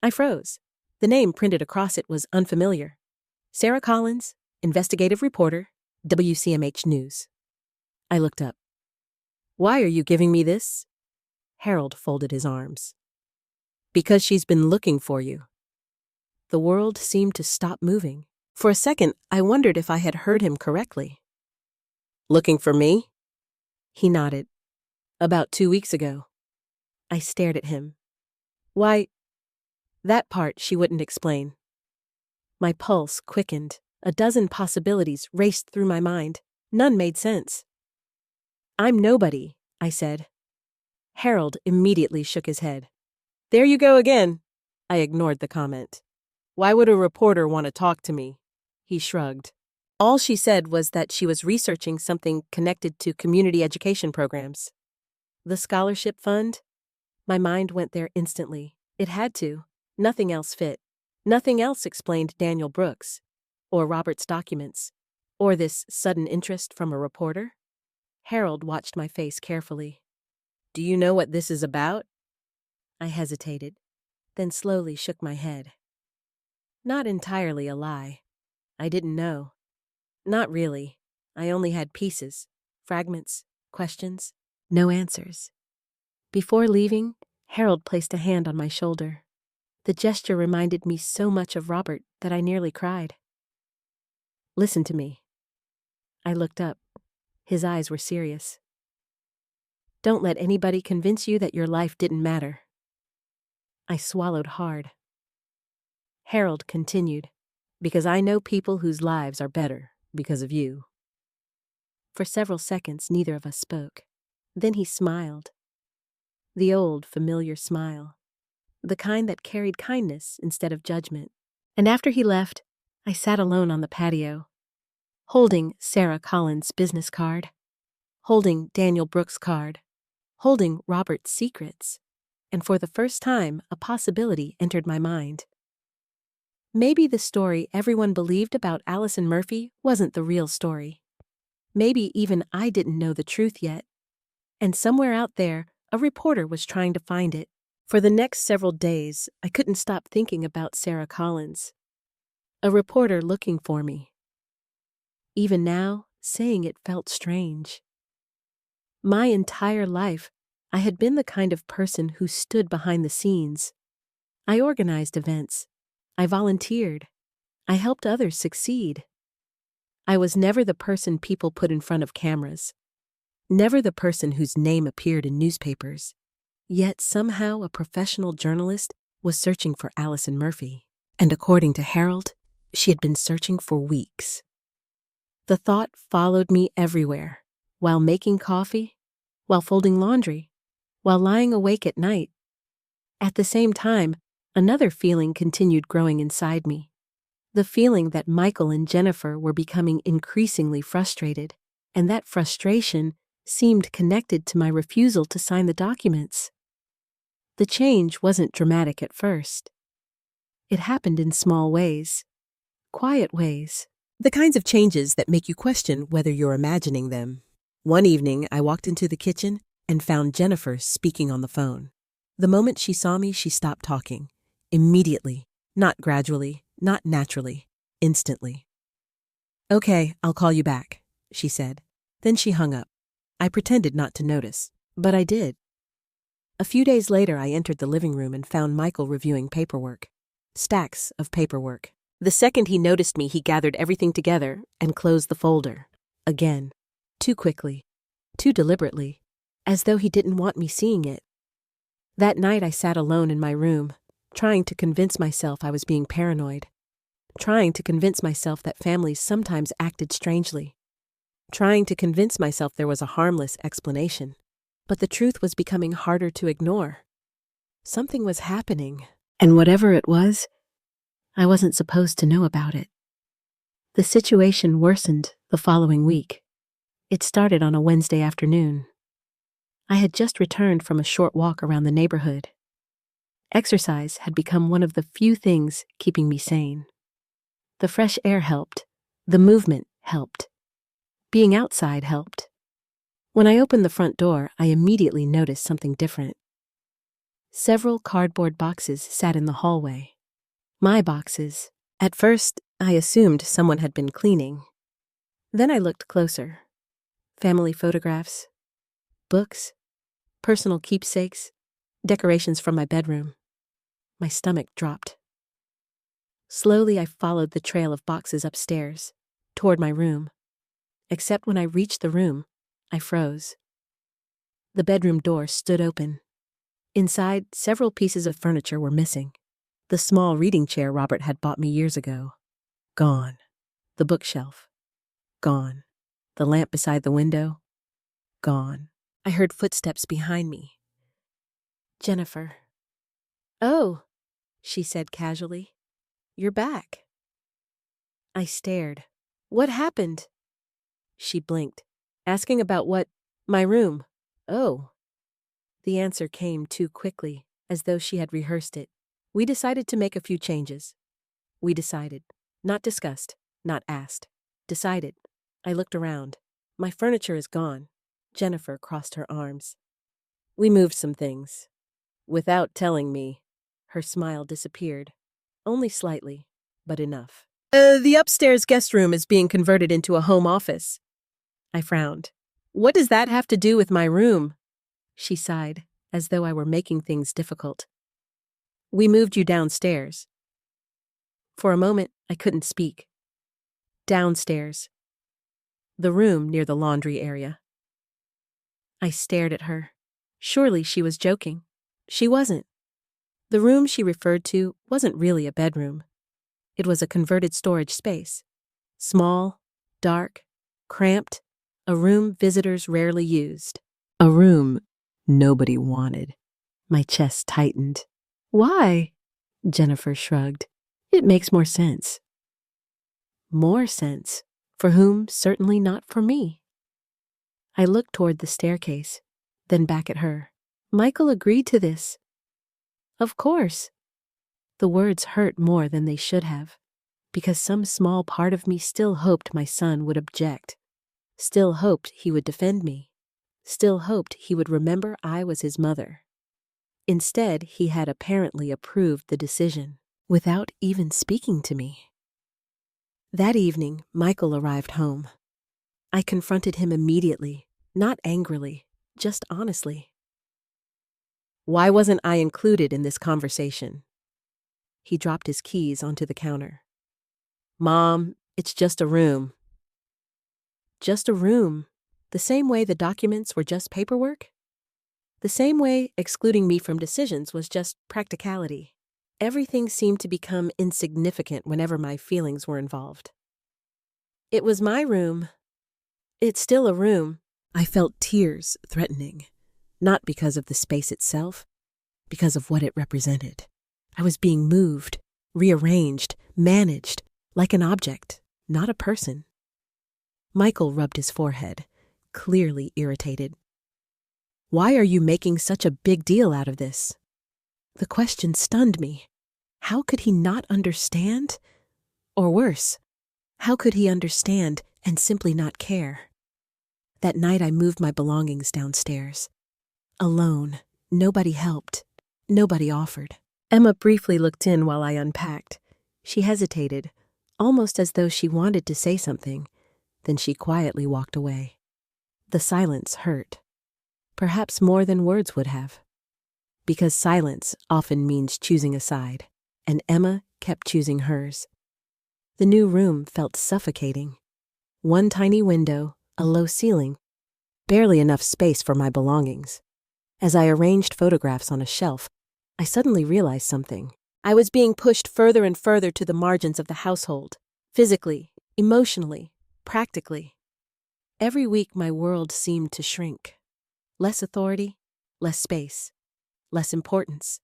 I froze. The name printed across it was unfamiliar. Sarah Collins, investigative reporter, WCMH News. I looked up. "Why are you giving me this?" Harold folded his arms. "Because she's been looking for you." The world seemed to stop moving. For a second, I wondered if I had heard him correctly. "Looking for me?" He nodded. "About 2 weeks ago." I stared at him. "Why?" That part she wouldn't explain. My pulse quickened. A dozen possibilities raced through my mind. None made sense. "I'm nobody," I said. Harold immediately shook his head. "There you go again." I ignored the comment. "Why would a reporter want to talk to me?" He shrugged. All she said was that she was researching something connected to community education programs. The scholarship fund? My mind went there instantly. It had to. Nothing else fit. Nothing else explained Daniel Brooks, or Robert's documents, or this sudden interest from a reporter. Harold watched my face carefully. "Do you know what this is about?" I hesitated, then slowly shook my head. Not entirely a lie. I didn't know. Not really. I only had pieces, fragments, questions, no answers. Before leaving, Harold placed a hand on my shoulder. The gesture reminded me so much of Robert that I nearly cried. "Listen to me." I looked up. His eyes were serious. "Don't let anybody convince you that your life didn't matter." I swallowed hard. Harold continued, "Because I know people whose lives are better because of you." For several seconds, neither of us spoke. Then he smiled. The old, familiar smile. The kind that carried kindness instead of judgment. And after he left, I sat alone on the patio, holding Sarah Collins' business card, holding Daniel Brooks' card, holding Robert's secrets. And for the first time, a possibility entered my mind. Maybe the story everyone believed about Allison Murphy wasn't the real story. Maybe even I didn't know the truth yet. And somewhere out there, a reporter was trying to find it. For the next several days, I couldn't stop thinking about Sarah Collins. A reporter looking for me. Even now, saying it felt strange. My entire life, I had been the kind of person who stood behind the scenes. I organized events. I volunteered. I helped others succeed. I was never the person people put in front of cameras. Never the person whose name appeared in newspapers. Yet somehow a professional journalist was searching for Allison Murphy. And according to Harold, she had been searching for weeks. The thought followed me everywhere, while making coffee, while folding laundry, while lying awake at night. At the same time, another feeling continued growing inside me. The feeling that Michael and Jennifer were becoming increasingly frustrated, and that frustration seemed connected to my refusal to sign the documents. The change wasn't dramatic at first. It happened in small ways, quiet ways. The kinds of changes that make you question whether you're imagining them. One evening, I walked into the kitchen and found Jennifer speaking on the phone. The moment she saw me, she stopped talking. Immediately. Not gradually, not naturally. Instantly. "Okay, I'll call you back," she said. Then she hung up. I pretended not to notice, but I did. A few days later, I entered the living room and found Michael reviewing paperwork. Stacks of paperwork. The second he noticed me, he gathered everything together and closed the folder. Again. Too quickly. Too deliberately. As though he didn't want me seeing it. That night I sat alone in my room, trying to convince myself I was being paranoid. Trying to convince myself that families sometimes acted strangely. Trying to convince myself there was a harmless explanation. But the truth was becoming harder to ignore. Something was happening, and whatever it was, I wasn't supposed to know about it. The situation worsened the following week. It started on a Wednesday afternoon. I had just returned from a short walk around the neighborhood. Exercise had become one of the few things keeping me sane. The fresh air helped. The movement helped. Being outside helped. When I opened the front door, I immediately noticed something different. Several cardboard boxes sat in the hallway. My boxes. At first, I assumed someone had been cleaning. Then I looked closer. Family photographs, books, personal keepsakes, decorations from my bedroom. My stomach dropped. Slowly, I followed the trail of boxes upstairs, toward my room. Except when I reached the room, I froze. The bedroom door stood open. Inside, several pieces of furniture were missing. The small reading chair Robert had bought me years ago. Gone. The bookshelf. Gone. The lamp beside the window. Gone. I heard footsteps behind me. Jennifer. "Oh," she said casually. "You're back." I stared. What happened? She blinked. Asking about what? My room. Oh. The answer came too quickly, as though she had rehearsed it. We decided to make a few changes. We decided. Not discussed. Not asked. Decided. I looked around. My furniture is gone. Jennifer crossed her arms. We moved some things. Without telling me. Her smile disappeared. Only slightly, but enough. The upstairs guest room is being converted into a home office. I frowned. What does that have to do with my room? She sighed, as though I were making things difficult. We moved you downstairs. For a moment, I couldn't speak. Downstairs. The room near the laundry area. I stared at her. Surely she was joking. She wasn't. The room she referred to wasn't really a bedroom. It was a converted storage space. Small, dark, cramped, a room visitors rarely used. A room nobody wanted. My chest tightened. Why? Jennifer shrugged. It makes more sense. More sense? For whom? Certainly not for me. I looked toward the staircase, then back at her. Michael agreed to this. Of course. The words hurt more than they should have, because some small part of me still hoped my son would object, still hoped he would defend me, still hoped he would remember I was his mother. Instead, he had apparently approved the decision, without even speaking to me. That evening, Michael arrived home. I confronted him immediately, not angrily, just honestly. Why wasn't I included in this conversation? He dropped his keys onto the counter. Mom, it's just a room. Just a room. The same way the documents were just paperwork? The same way excluding me from decisions was just practicality. Everything seemed to become insignificant whenever my feelings were involved. It was my room. It's still a room. I felt tears threatening, not because of the space itself, because of what it represented. I was being moved, rearranged, managed, like an object, not a person. Michael rubbed his forehead, clearly irritated. Why are you making such a big deal out of this? The question stunned me. How could he not understand? Or worse, how could he understand and simply not care? That night I moved my belongings downstairs. Alone, nobody helped, nobody offered. Emma briefly looked in while I unpacked. She hesitated, almost as though she wanted to say something. Then she quietly walked away. The silence hurt. Perhaps more than words would have. Because silence often means choosing a side, and Emma kept choosing hers. The new room felt suffocating. One tiny window, a low ceiling, barely enough space for my belongings. As I arranged photographs on a shelf, I suddenly realized something. I was being pushed further and further to the margins of the household, physically, emotionally, practically. Every week my world seemed to shrink. Less authority, less space, less importance.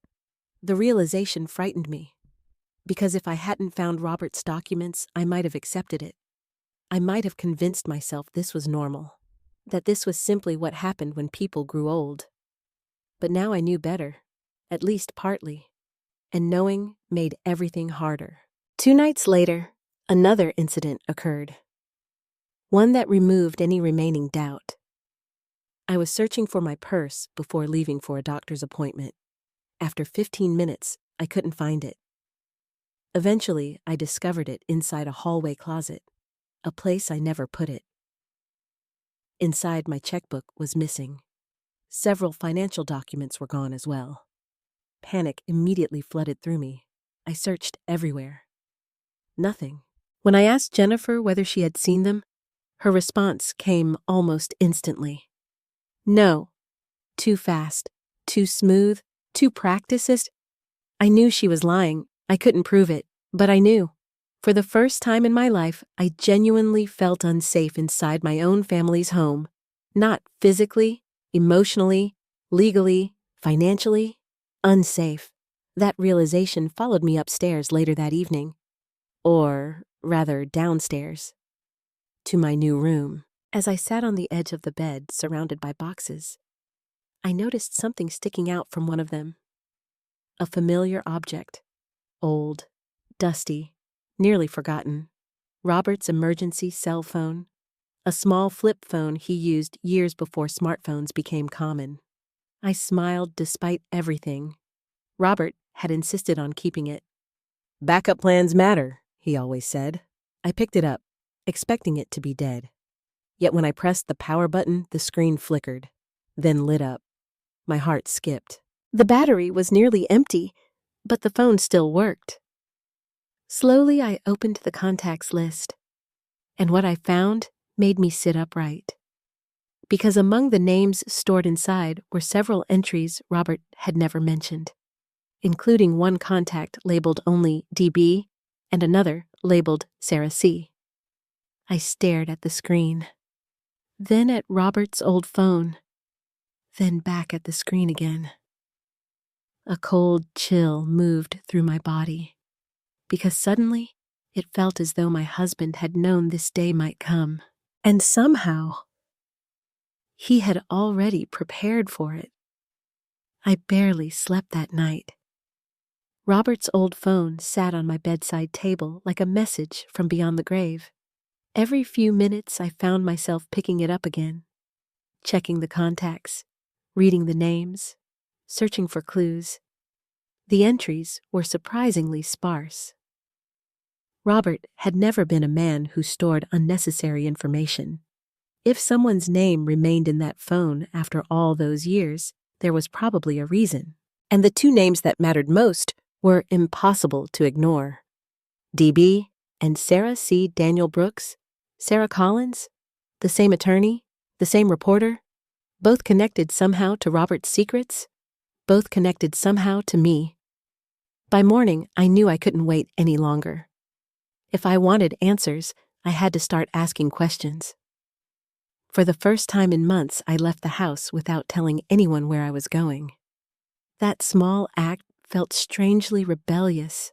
The realization frightened me, because if I hadn't found Robert's documents, I might have accepted it. I might have convinced myself this was normal, that this was simply what happened when people grew old. But now I knew better, at least partly, and knowing made everything harder. 2 nights later, another incident occurred. One that removed any remaining doubt. I was searching for my purse before leaving for a doctor's appointment. After 15 minutes, I couldn't find it. Eventually, I discovered it inside a hallway closet, a place I never put it. Inside, my checkbook was missing. Several financial documents were gone as well. Panic immediately flooded through me. I searched everywhere. Nothing. When I asked Jennifer whether she had seen them, her response came almost instantly. No. Too fast, too smooth, too practiced. I knew she was lying. I couldn't prove it, but I knew. For the first time in my life, I genuinely felt unsafe inside my own family's home. Not physically, emotionally, legally, financially. Unsafe. That realization followed me upstairs later that evening. Or, rather, downstairs. to my new room. As I sat on the edge of the bed, surrounded by boxes, I noticed something sticking out from one of them. A familiar object. Old, dusty, nearly forgotten. Robert's emergency cell phone. A small flip phone he used years before smartphones became common. I smiled despite everything. Robert had insisted on keeping it. "Backup plans matter," he always said. I picked it up, expecting it to be dead. Yet when I pressed the power button, the screen flickered, then lit up. My heart skipped. The battery was nearly empty, but the phone still worked. Slowly, I opened the contacts list, and what I found made me sit upright. Because among the names stored inside were several entries Robert had never mentioned, including one contact labeled only DB and another labeled Sarah C. I stared at the screen, then at Robert's old phone, then back at the screen again. A cold chill moved through my body, because suddenly it felt as though my husband had known this day might come, and somehow he had already prepared for it. I barely slept that night. Robert's old phone sat on my bedside table like a message from beyond the grave. Every few minutes I found myself picking it up again, checking the contacts, reading the names, searching for clues. The entries were surprisingly sparse. Robert had never been a man who stored unnecessary information. If someone's name remained in that phone after all those years, there was probably a reason. And the two names that mattered most were impossible to ignore. DB and Sarah C. Daniel Brooks, Sarah Collins, the same attorney, the same reporter, both connected somehow to Robert's secrets, both connected somehow to me. By morning, I knew I couldn't wait any longer. If I wanted answers, I had to start asking questions. For the first time in months, I left the house without telling anyone where I was going. That small act felt strangely rebellious,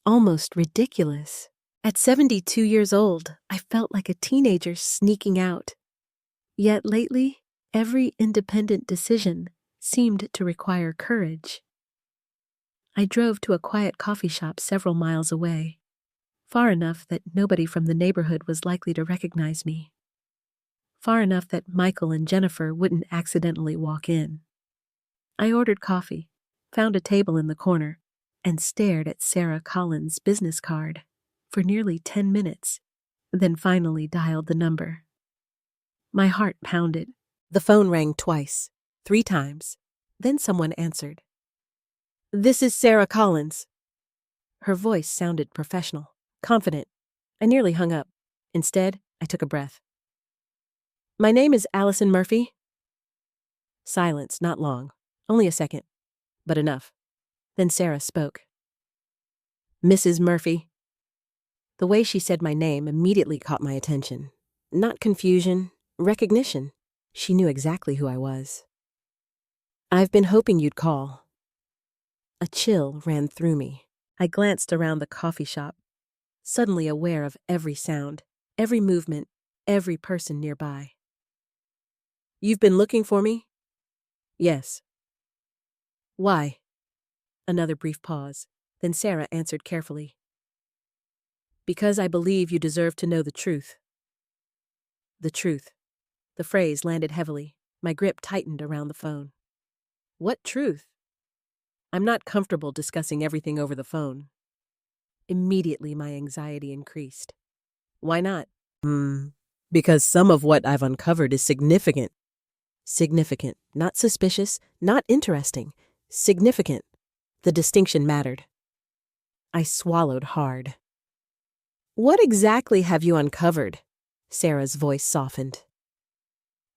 almost ridiculous. At 72 years old, I felt like a teenager sneaking out. Yet lately, every independent decision seemed to require courage. I drove to a quiet coffee shop several miles away, far enough that nobody from the neighborhood was likely to recognize me. Far enough that Michael and Jennifer wouldn't accidentally walk in. I ordered coffee, found a table in the corner, and stared at Sarah Collins' business card for nearly 10 minutes, then finally dialed the number. My heart pounded. The phone rang twice, 3 times. Then someone answered. "This is Sarah Collins." Her voice sounded professional, confident. I nearly hung up. Instead, I took a breath. "My name is Allison Murphy." Silence, not long. Only a second. But enough. Then Sarah spoke. "Mrs. Murphy." The way she said my name immediately caught my attention. Not confusion, recognition. She knew exactly who I was. "I've been hoping you'd call." A chill ran through me. I glanced around the coffee shop, suddenly aware of every sound, every movement, every person nearby. "You've been looking for me?" "Yes." "Why?" Another brief pause. Then Sarah answered carefully. "Because I believe you deserve to know the truth." The truth. The phrase landed heavily. My grip tightened around the phone. What truth? I'm not comfortable discussing everything over the phone. Immediately, my anxiety increased. Why not? Because some of what I've uncovered is significant. Significant, not suspicious, not interesting. Significant. The distinction mattered. I swallowed hard. "What exactly have you uncovered?" Sarah's voice softened.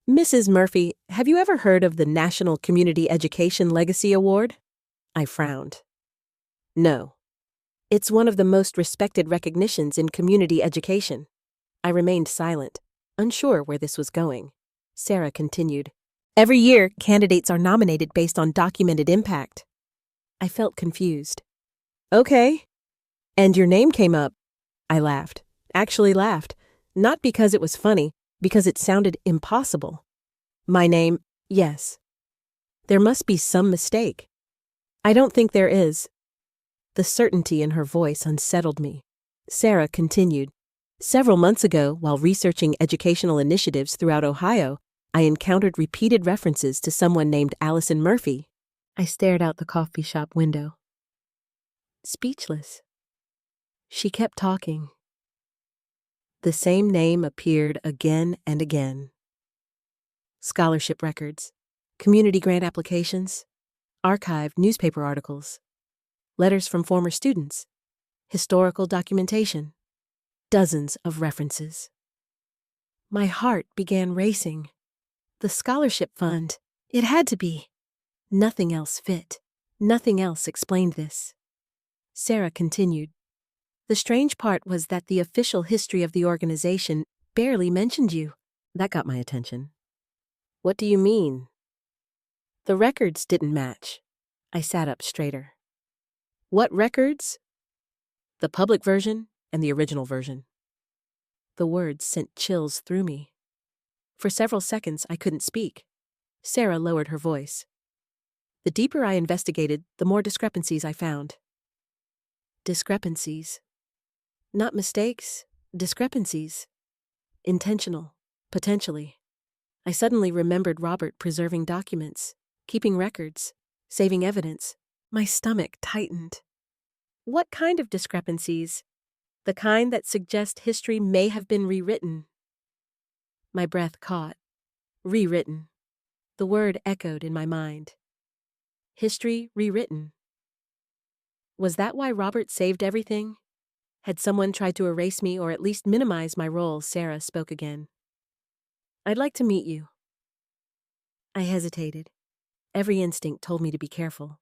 "Mrs. Murphy, have you ever heard of the National Community Education Legacy Award?" I frowned. "No. It's one of the most respected recognitions in community education." I remained silent, unsure where this was going. Sarah continued. "Every year, candidates are nominated based on documented impact." I felt confused. "Okay. And your name came up." I laughed. Actually laughed. Not because it was funny, because it sounded impossible. My name, yes. There must be some mistake. I don't think there is. The certainty in her voice unsettled me. Sarah continued. Several months ago, while researching educational initiatives throughout Ohio, I encountered repeated references to someone named Allison Murphy. I stared out the coffee shop window. Speechless. She kept talking. The same name appeared again and again. Scholarship records, community grant applications, archived newspaper articles, letters from former students, historical documentation, dozens of references. My heart began racing. The scholarship fund, it had to be. Nothing else fit. Nothing else explained this. Sarah continued. The strange part was that the official history of the organization barely mentioned you. That got my attention. What do you mean? The records didn't match. I sat up straighter. What records? The public version and the original version. The words sent chills through me. For several seconds, I couldn't speak. Sarah lowered her voice. The deeper I investigated, the more discrepancies I found. Discrepancies. Not mistakes, discrepancies. Intentional, potentially. I suddenly remembered Robert preserving documents, keeping records, saving evidence. My stomach tightened. What kind of discrepancies? The kind that suggest history may have been rewritten. My breath caught. Rewritten. The word echoed in my mind. History rewritten. Was that why Robert saved everything? Had someone tried to erase me or at least minimize my role? Sarah spoke again. I'd like to meet you. I hesitated. Every instinct told me to be careful.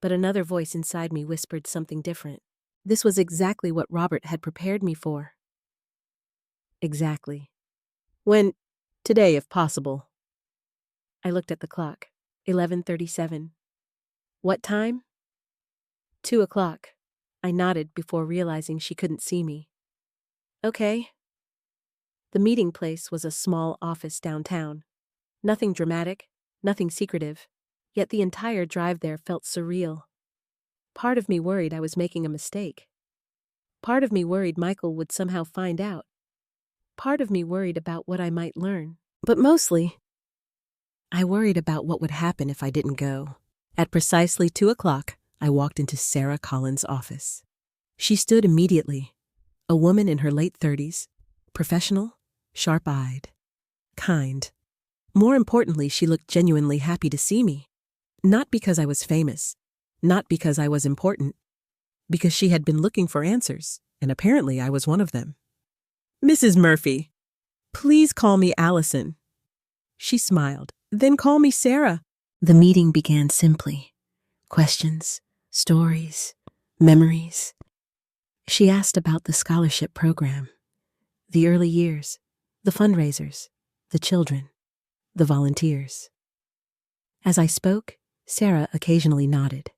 But another voice inside me whispered something different. This was exactly what Robert had prepared me for. Exactly. When? Today, if possible. I looked at the clock. 11:37. What time? 2:00. I nodded before realizing she couldn't see me. Okay. The meeting place was a small office downtown. Nothing dramatic, nothing secretive, yet the entire drive there felt surreal. Part of me worried I was making a mistake. Part of me worried Michael would somehow find out. Part of me worried about what I might learn. But mostly, I worried about what would happen if I didn't go. At precisely 2:00, I walked into Sarah Collins' office. She stood immediately, a woman in her late 30s, professional, sharp-eyed, kind. More importantly, she looked genuinely happy to see me. Not because I was famous, not because I was important, because she had been looking for answers, and apparently I was one of them. Mrs. Murphy, please call me Allison. She smiled. Then call me Sarah. The meeting began simply. Questions, stories, memories. She asked about the scholarship program, the early years, the fundraisers, the children, the volunteers. As I spoke, Sarah occasionally nodded,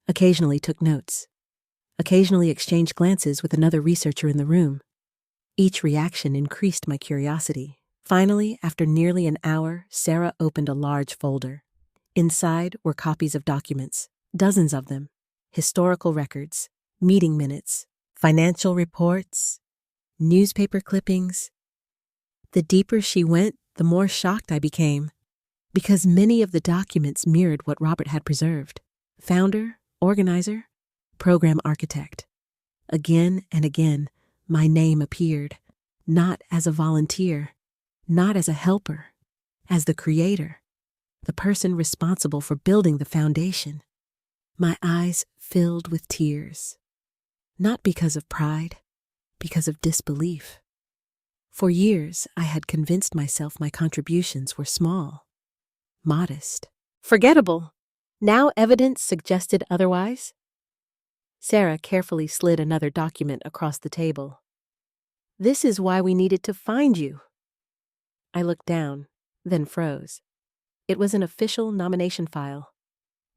occasionally took notes, occasionally exchanged glances with another researcher in the room. Each reaction increased my curiosity. Finally, after nearly an hour, Sarah opened a large folder. Inside were copies of documents, dozens of them, historical records, meeting minutes, financial reports, newspaper clippings. The deeper she went, the more shocked I became, because many of the documents mirrored what Robert had preserved. Founder, organizer, program architect. Again and again, my name appeared, not as a volunteer, not as a helper, as the creator, the person responsible for building the foundation. My eyes filled with tears, not because of pride, because of disbelief. For years, I had convinced myself my contributions were small, modest, forgettable. Now evidence suggested otherwise. Sarah carefully slid another document across the table. This is why we needed to find you. I looked down, then froze. It was an official nomination file.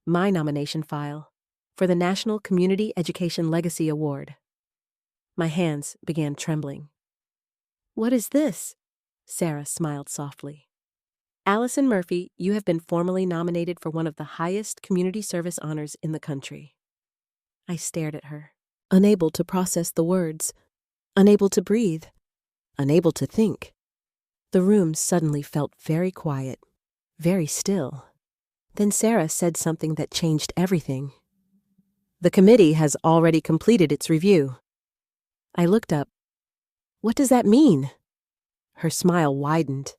My nomination file for the National Community Education Legacy Award. My hands began trembling. What is this? Sarah smiled softly. Allison Murphy, you have been formally nominated for one of the highest community service honors in the country. I stared at her, unable to process the words, unable to breathe, unable to think. The room suddenly felt very quiet, very still. Then Sarah said something that changed everything. The committee has already completed its review. I looked up. What does that mean? Her smile widened.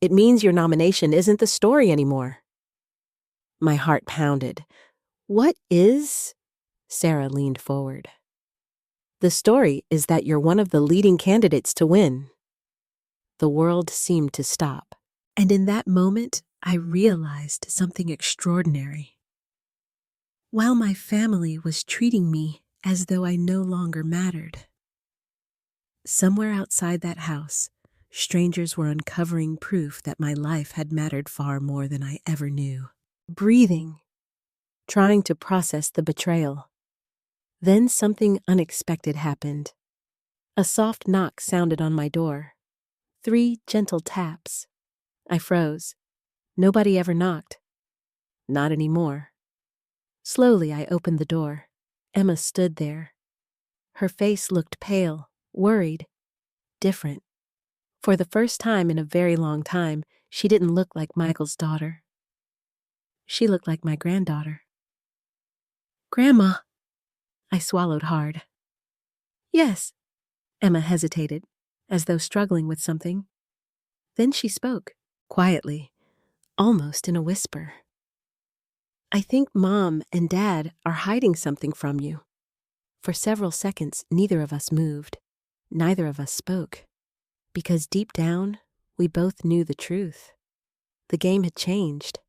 It means your nomination isn't the story anymore. My heart pounded. What is? Sarah leaned forward. The story is that you're one of the leading candidates to win. The world seemed to stop. And in that moment, I realized something extraordinary. While my family was treating me as though I no longer mattered, somewhere outside that house, strangers were uncovering proof that my life had mattered far more than I ever knew. Breathing, trying to process the betrayal. Then something unexpected happened. A soft knock sounded on my door. 3 gentle taps. I froze. Nobody ever knocked. Not anymore. Slowly, I opened the door. Emma stood there. Her face looked pale, worried, different. For the first time in a very long time, she didn't look like Michael's daughter. She looked like my granddaughter. Grandma. I swallowed hard. Yes. Emma hesitated, as though struggling with something. Then she spoke, quietly, almost in a whisper. I think Mom and Dad are hiding something from you. For several seconds, neither of us moved. Neither of us spoke. Because deep down, we both knew the truth. The game had changed,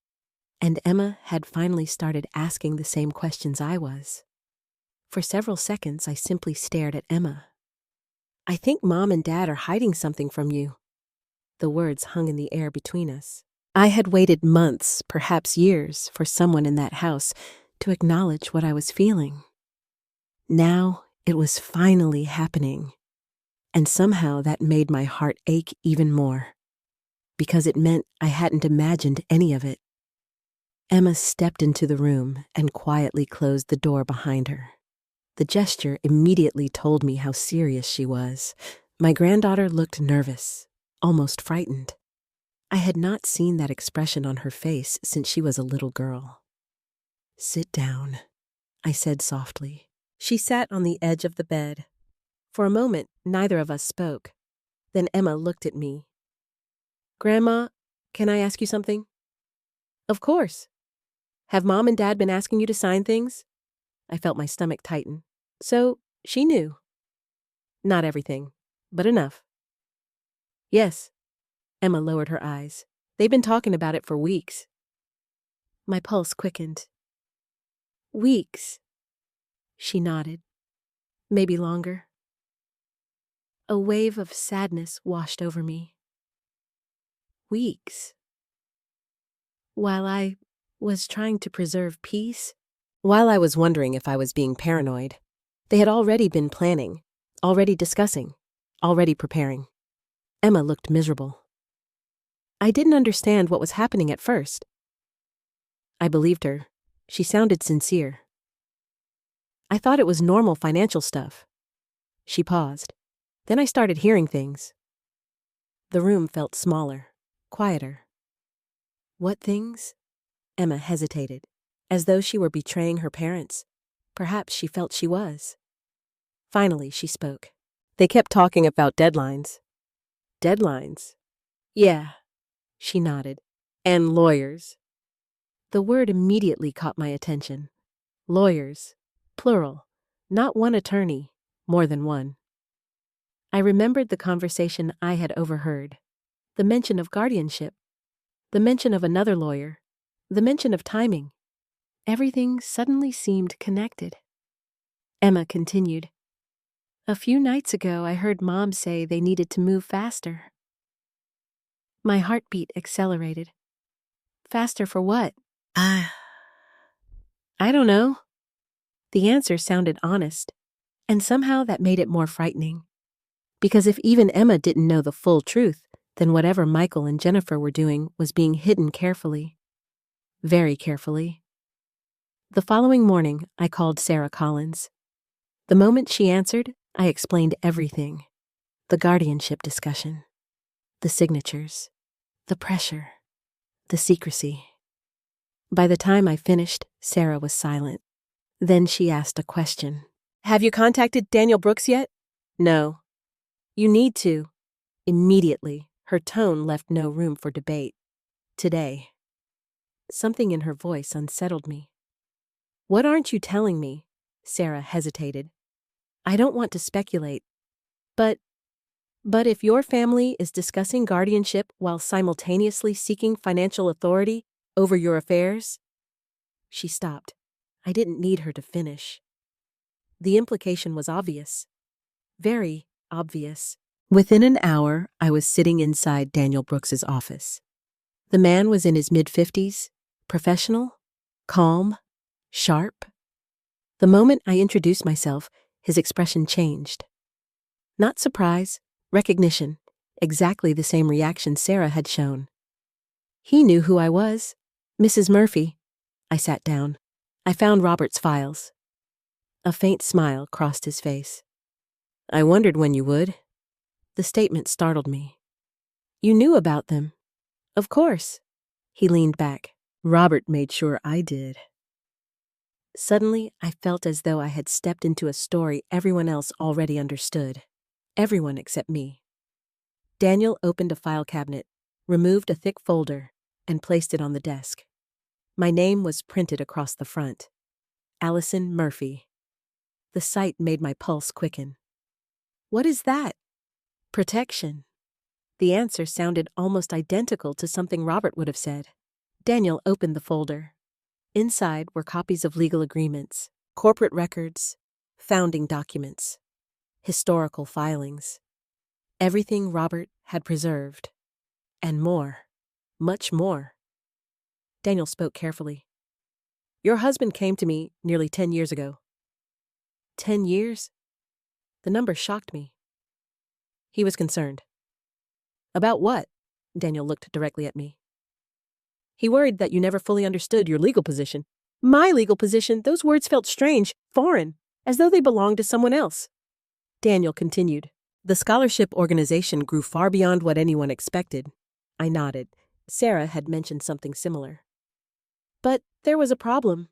and Emma had finally started asking the same questions I was. For several seconds, I simply stared at Emma. I think Mom and Dad are hiding something from you. The words hung in the air between us. I had waited months, perhaps years, for someone in that house to acknowledge what I was feeling. Now it was finally happening, and somehow that made my heart ache even more, because it meant I hadn't imagined any of it. Emma stepped into the room and quietly closed the door behind her. The gesture immediately told me how serious she was. My granddaughter looked nervous, almost frightened. I had not seen that expression on her face since she was a little girl. Sit down, I said softly. She sat on the edge of the bed. For a moment, neither of us spoke. Then Emma looked at me. Grandma, can I ask you something? Of course. Have Mom and Dad been asking you to sign things? I felt my stomach tighten. So, she knew. Not everything, but enough. Yes. Emma lowered her eyes. They've been talking about it for weeks. My pulse quickened. Weeks. She nodded. Maybe longer. A wave of sadness washed over me. Weeks. While I was trying to preserve peace, while I was wondering if I was being paranoid, they had already been planning, already discussing, already preparing. Emma looked miserable. I didn't understand what was happening at first. I believed her. She sounded sincere. I thought it was normal financial stuff. She paused. Then I started hearing things. The room felt smaller, quieter. What things? Emma hesitated, as though she were betraying her parents. Perhaps she felt she was. Finally, she spoke. They kept talking about deadlines. Deadlines? Yeah, she nodded. And lawyers. The word immediately caught my attention. Lawyers, plural, not one attorney, more than one. I remembered the conversation I had overheard, the mention of guardianship, the mention of another lawyer, the mention of timing. Everything suddenly seemed connected. Emma continued. A few nights ago, I heard Mom say they needed to move faster. My heartbeat accelerated. Faster for what? I don't know. The answer sounded honest, and somehow that made it more frightening. Because if even Emma didn't know the full truth, then whatever Michael and Jennifer were doing was being hidden carefully. Very carefully. The following morning, I called Sarah Collins. The moment she answered, I explained everything. The guardianship discussion. The signatures. The pressure. The secrecy. By the time I finished, Sarah was silent. Then she asked a question. "Have you contacted Daniel Brooks yet?" "No." "You need to." Immediately, her tone left no room for debate. "Today." Something in her voice unsettled me. "What aren't you telling me?" Sarah hesitated. "I don't want to speculate. But if your family is discussing guardianship while simultaneously seeking financial authority over your affairs?" She stopped. I didn't need her to finish. The implication was obvious. Very obvious. Within an hour, I was sitting inside Daniel Brooks's office. The man was in his mid-50s, professional, calm, sharp. The moment I introduced myself, his expression changed. Not surprise, recognition, exactly the same reaction Sarah had shown. He knew who I was. "Mrs. Murphy." I sat down. I found Robert's files. A faint smile crossed his face. "I wondered when you would." The statement startled me. "You knew about them." "Of course." He leaned back. "Robert made sure I did." Suddenly, I felt as though I had stepped into a story everyone else already understood. Everyone except me. Daniel opened a file cabinet, removed a thick folder, and placed it on the desk. My name was printed across the front. Allison Murphy. The sight made my pulse quicken. "What is that?" "Protection." The answer sounded almost identical to something Robert would have said. Daniel opened the folder. Inside were copies of legal agreements, corporate records, founding documents, historical filings. Everything Robert had preserved. And more. Much more. Daniel spoke carefully. "Your husband came to me nearly 10 years ago." 10 years? The number shocked me. He was concerned. "About what?" Daniel looked directly at me. "He worried that you never fully understood your legal position." "My legal position," those words felt strange, foreign, as though they belonged to someone else. Daniel continued. "The scholarship organization grew far beyond what anyone expected." I nodded. Sarah had mentioned something similar. "But there was a problem."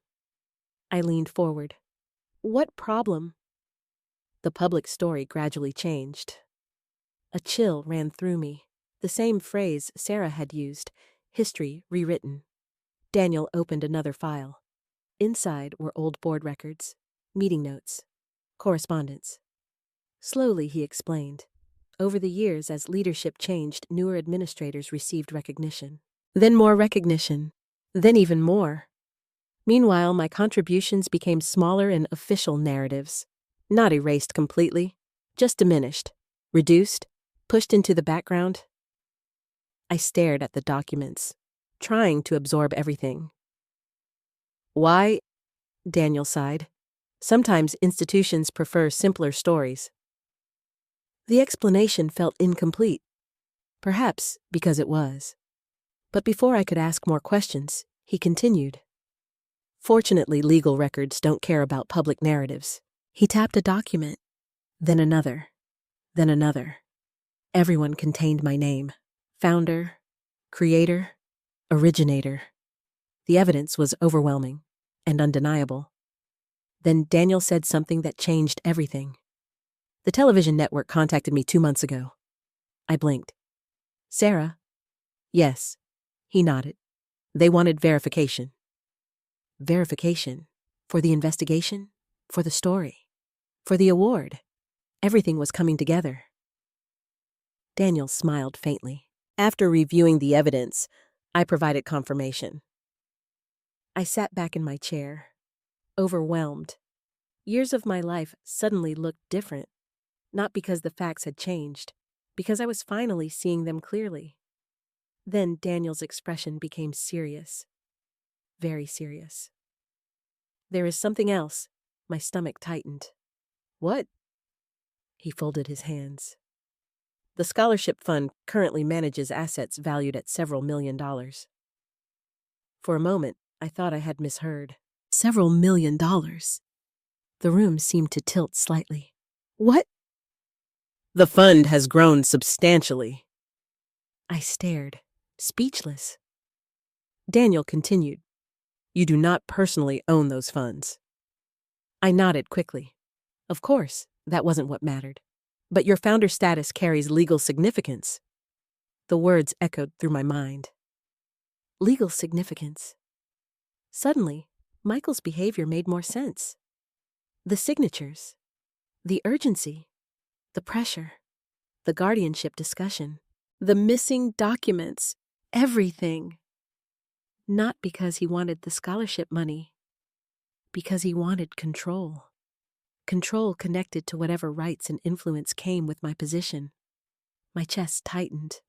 I leaned forward. "What problem?" The public story gradually changed. A chill ran through me. The same phrase Sarah had used, history rewritten. Daniel opened another file. Inside were old board records, meeting notes, correspondence. Slowly, he explained. Over the years, as leadership changed, newer administrators received recognition. Then more recognition. Then even more. Meanwhile, my contributions became smaller in official narratives. Not erased completely, just diminished, reduced, pushed into the background. I stared at the documents, trying to absorb everything. "Why?" Daniel sighed. "Sometimes institutions prefer simpler stories." The explanation felt incomplete. Perhaps because it was. But before I could ask more questions, he continued. "Fortunately, legal records don't care about public narratives." He tapped a document, then another, then another. Everyone contained my name. Founder, creator, originator. The evidence was overwhelming and undeniable. Then Daniel said something that changed everything. "The television network contacted me 2 months ago." I blinked. "Sarah?" "Yes." He nodded. "They wanted verification." Verification? For the investigation? For the story? For the award? Everything was coming together. Daniel smiled faintly. "After reviewing the evidence, I provided confirmation." I sat back in my chair, overwhelmed. Years of my life suddenly looked different, not because the facts had changed, because I was finally seeing them clearly. Then Daniel's expression became serious, very serious. "There is something else." My stomach tightened. "What?" He folded his hands. The scholarship fund currently manages assets valued at several $1,000,000. For a moment, I thought I had misheard. Several $1,000,000. The room seemed to tilt slightly. What? The fund has grown substantially. I stared, speechless. Daniel continued, "You do not personally own those funds." I nodded quickly. Of course, that wasn't what mattered. But your founder status carries legal significance. The words echoed through my mind. Legal significance. Suddenly, Michael's behavior made more sense. The signatures, the urgency, the pressure, the guardianship discussion, the missing documents, everything. Not because he wanted the scholarship money, because he wanted control. Control connected to whatever rights and influence came with my position. My chest tightened.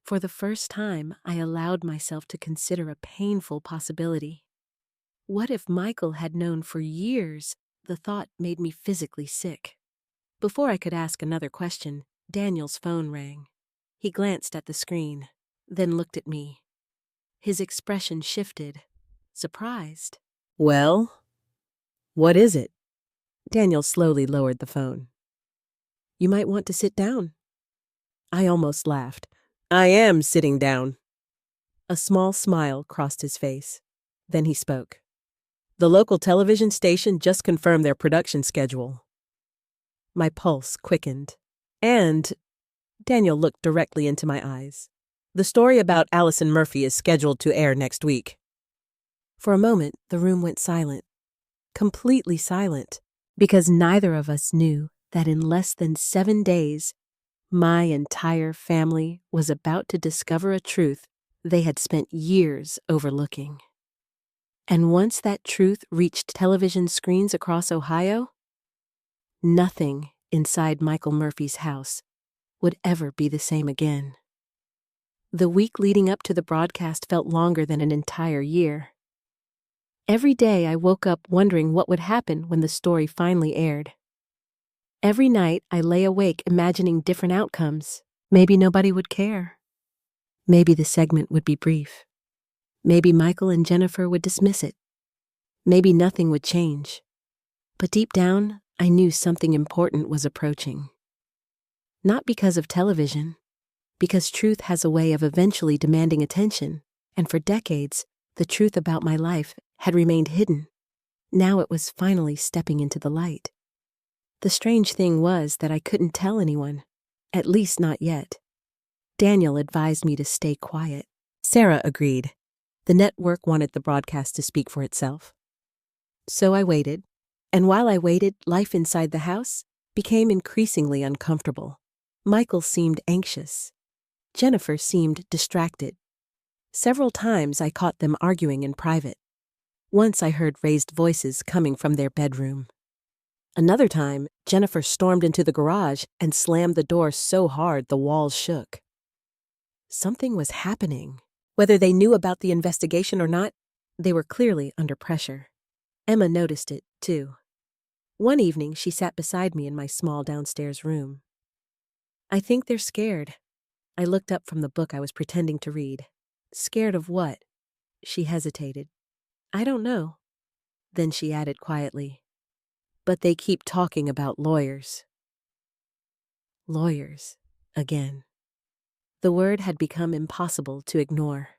For the first time, I allowed myself to consider a painful possibility. What if Michael had known for years? The thought made me physically sick. Before I could ask another question, Daniel's phone rang. He glanced at the screen, then looked at me. His expression shifted, surprised. Well, what is it? Daniel slowly lowered the phone. You might want to sit down. I almost laughed. I am sitting down. A small smile crossed his face. Then he spoke. The local television station just confirmed their production schedule. My pulse quickened. And Daniel looked directly into my eyes. The story about Allison Murphy is scheduled to air next week. For a moment, the room went silent. Completely silent. Because neither of us knew that in less than 7 days, my entire family was about to discover a truth they had spent years overlooking. And once that truth reached television screens across Ohio, nothing inside Michael Murphy's house would ever be the same again. The week leading up to the broadcast felt longer than an entire year. Every day I woke up wondering what would happen when the story finally aired. Every night I lay awake imagining different outcomes. Maybe nobody would care. Maybe the segment would be brief. Maybe Michael and Jennifer would dismiss it. Maybe nothing would change. But deep down, I knew something important was approaching. Not because of television, because truth has a way of eventually demanding attention, and for decades, the truth about my life had remained hidden. Now it was finally stepping into the light. The strange thing was that I couldn't tell anyone, at least not yet. Daniel advised me to stay quiet. Sarah agreed. The network wanted the broadcast to speak for itself. So I waited, and while I waited, life inside the house became increasingly uncomfortable. Michael seemed anxious. Jennifer seemed distracted. Several times I caught them arguing in private. Once I heard raised voices coming from their bedroom. Another time, Jennifer stormed into the garage and slammed the door so hard the walls shook. Something was happening. Whether they knew about the investigation or not, they were clearly under pressure. Emma noticed it, too. One evening, she sat beside me in my small downstairs room. I think they're scared. I looked up from the book I was pretending to read. Scared of what? She hesitated. I don't know. Then she added quietly, but they keep talking about lawyers. Lawyers, again. The word had become impossible to ignore.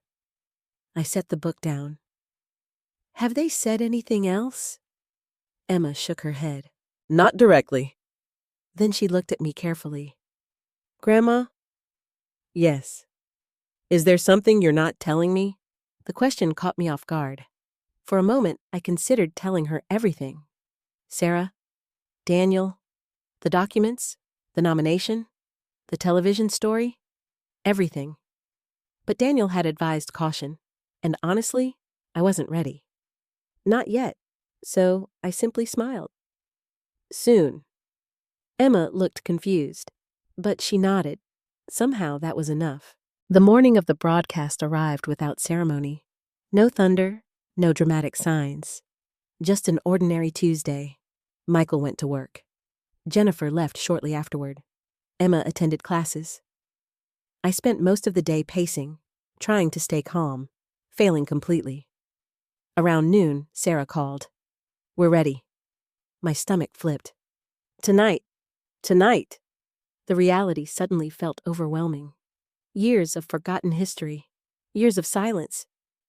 I set the book down. Have they said anything else? Emma shook her head. Not directly. Then she looked at me carefully. Grandma? Yes. Is there something you're not telling me? The question caught me off guard. For a moment, I considered telling her everything. Sarah, Daniel, the documents, the nomination, the television story, everything. But Daniel had advised caution, and honestly, I wasn't ready. Not yet, so I simply smiled. Soon. Emma looked confused, but she nodded. Somehow that was enough. The morning of the broadcast arrived without ceremony. No thunder, no dramatic signs. Just an ordinary Tuesday. Michael went to work. Jennifer left shortly afterward. Emma attended classes. I spent most of the day pacing, trying to stay calm, failing completely. Around noon, Sarah called. "We're ready." My stomach flipped. Tonight. Tonight. The reality suddenly felt overwhelming. Years of forgotten history, years of silence,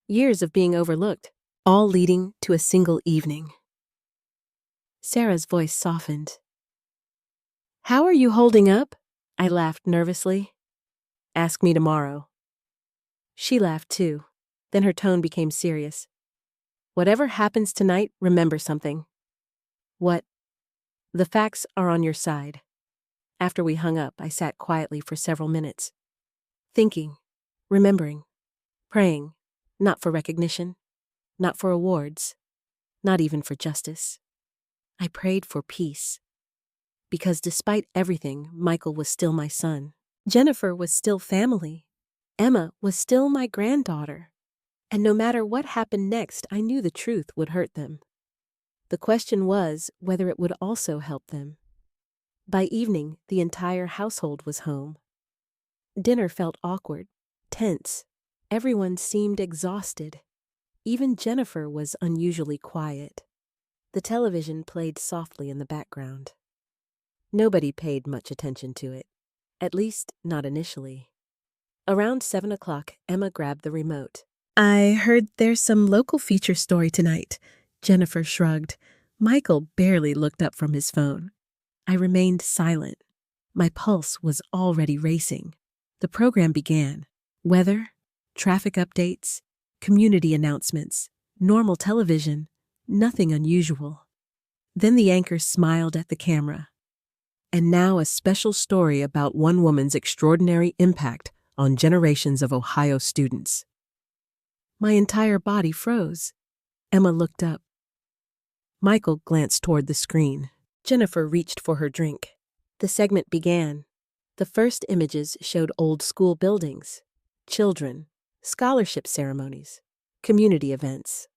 years of being overlooked, all leading to a single evening. Sarah's voice softened. "How are you holding up?" I laughed nervously. "Ask me tomorrow." She laughed too. Then her tone became serious. "Whatever happens tonight, remember something." "What?" "The facts are on your side." After we hung up, I sat quietly for several minutes, thinking, remembering, praying, not for recognition, not for awards, not even for justice. I prayed for peace. Because despite everything, Michael was still my son. Jennifer was still family. Emma was still my granddaughter. And no matter what happened next, I knew the truth would hurt them. The question was whether it would also help them. By evening, the entire household was home. Dinner felt awkward, tense. Everyone seemed exhausted. Even Jennifer was unusually quiet. The television played softly in the background. Nobody paid much attention to it, at least not initially. Around 7 o'clock, Emma grabbed the remote. "I heard there's some local feature story tonight." Jennifer shrugged. Michael barely looked up from his phone. I remained silent. My pulse was already racing. The program began. Weather, traffic updates, community announcements, normal television, nothing unusual. Then the anchor smiled at the camera. "And now a special story about one woman's extraordinary impact on generations of Ohio students." My entire body froze. Emma looked up. Michael glanced toward the screen. Jennifer reached for her drink. The segment began. The first images showed old school buildings, children, scholarship ceremonies, community events.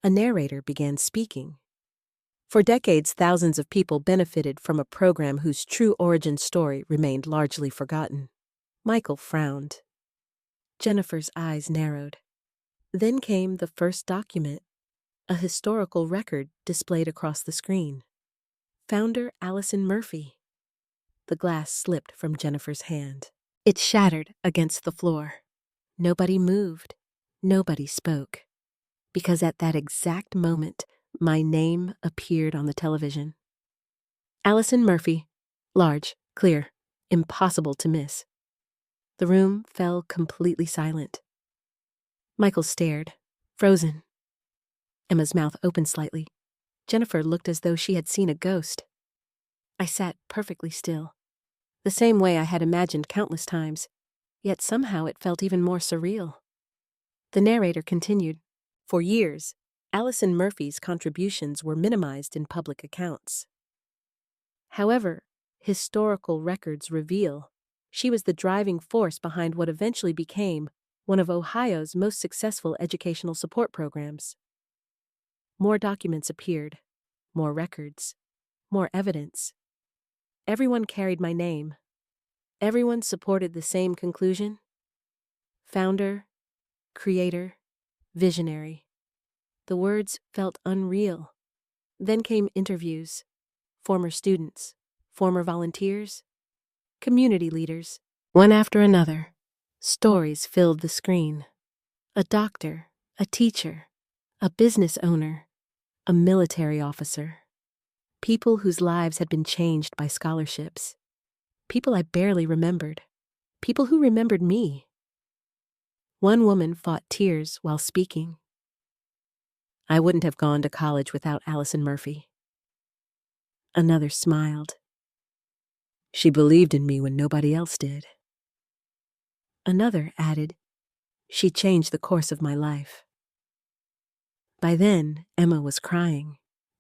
A narrator began speaking. For decades, thousands of people benefited from a program whose true origin story remained largely forgotten. Michael frowned. Jennifer's eyes narrowed. Then came the first document, a historical record displayed across the screen. Founder Allison Murphy. The glass slipped from Jennifer's hand. It shattered against the floor. Nobody moved. Nobody spoke. Because at that exact moment, my name appeared on the television. Allison Murphy. Large, clear, impossible to miss. The room fell completely silent. Michael stared, frozen. Emma's mouth opened slightly. Jennifer looked as though she had seen a ghost. I sat perfectly still, the same way I had imagined countless times, yet somehow it felt even more surreal. The narrator continued. For years, Allison Murphy's contributions were minimized in public accounts. However, historical records reveal she was the driving force behind what eventually became one of Ohio's most successful educational support programs. More documents appeared, more records, more evidence. Everyone carried my name. Everyone supported the same conclusion. Founder, creator, visionary. The words felt unreal. Then came interviews. Former students, former volunteers, community leaders. One after another, stories filled the screen. A doctor, a teacher, a business owner, a military officer. People whose lives had been changed by scholarships. People I barely remembered. People who remembered me. One woman fought tears while speaking. I wouldn't have gone to college without Allison Murphy. Another smiled. She believed in me when nobody else did. Another added, she changed the course of my life. By then, Emma was crying,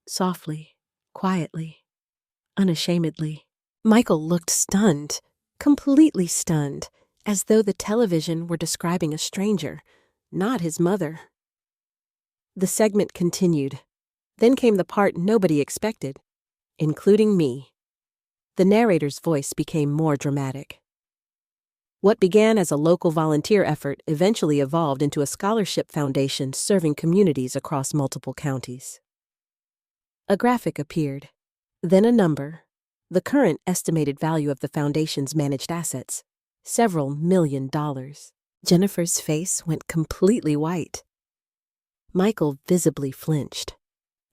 softly, quietly, unashamedly. Michael looked stunned, completely stunned, as though the television were describing a stranger, not his mother. The segment continued. Then came the part nobody expected, including me. The narrator's voice became more dramatic. What began as a local volunteer effort eventually evolved into a scholarship foundation serving communities across multiple counties. A graphic appeared, then a number, the current estimated value of the foundation's managed assets, several $1,000,000. Jennifer's face went completely white. Michael visibly flinched.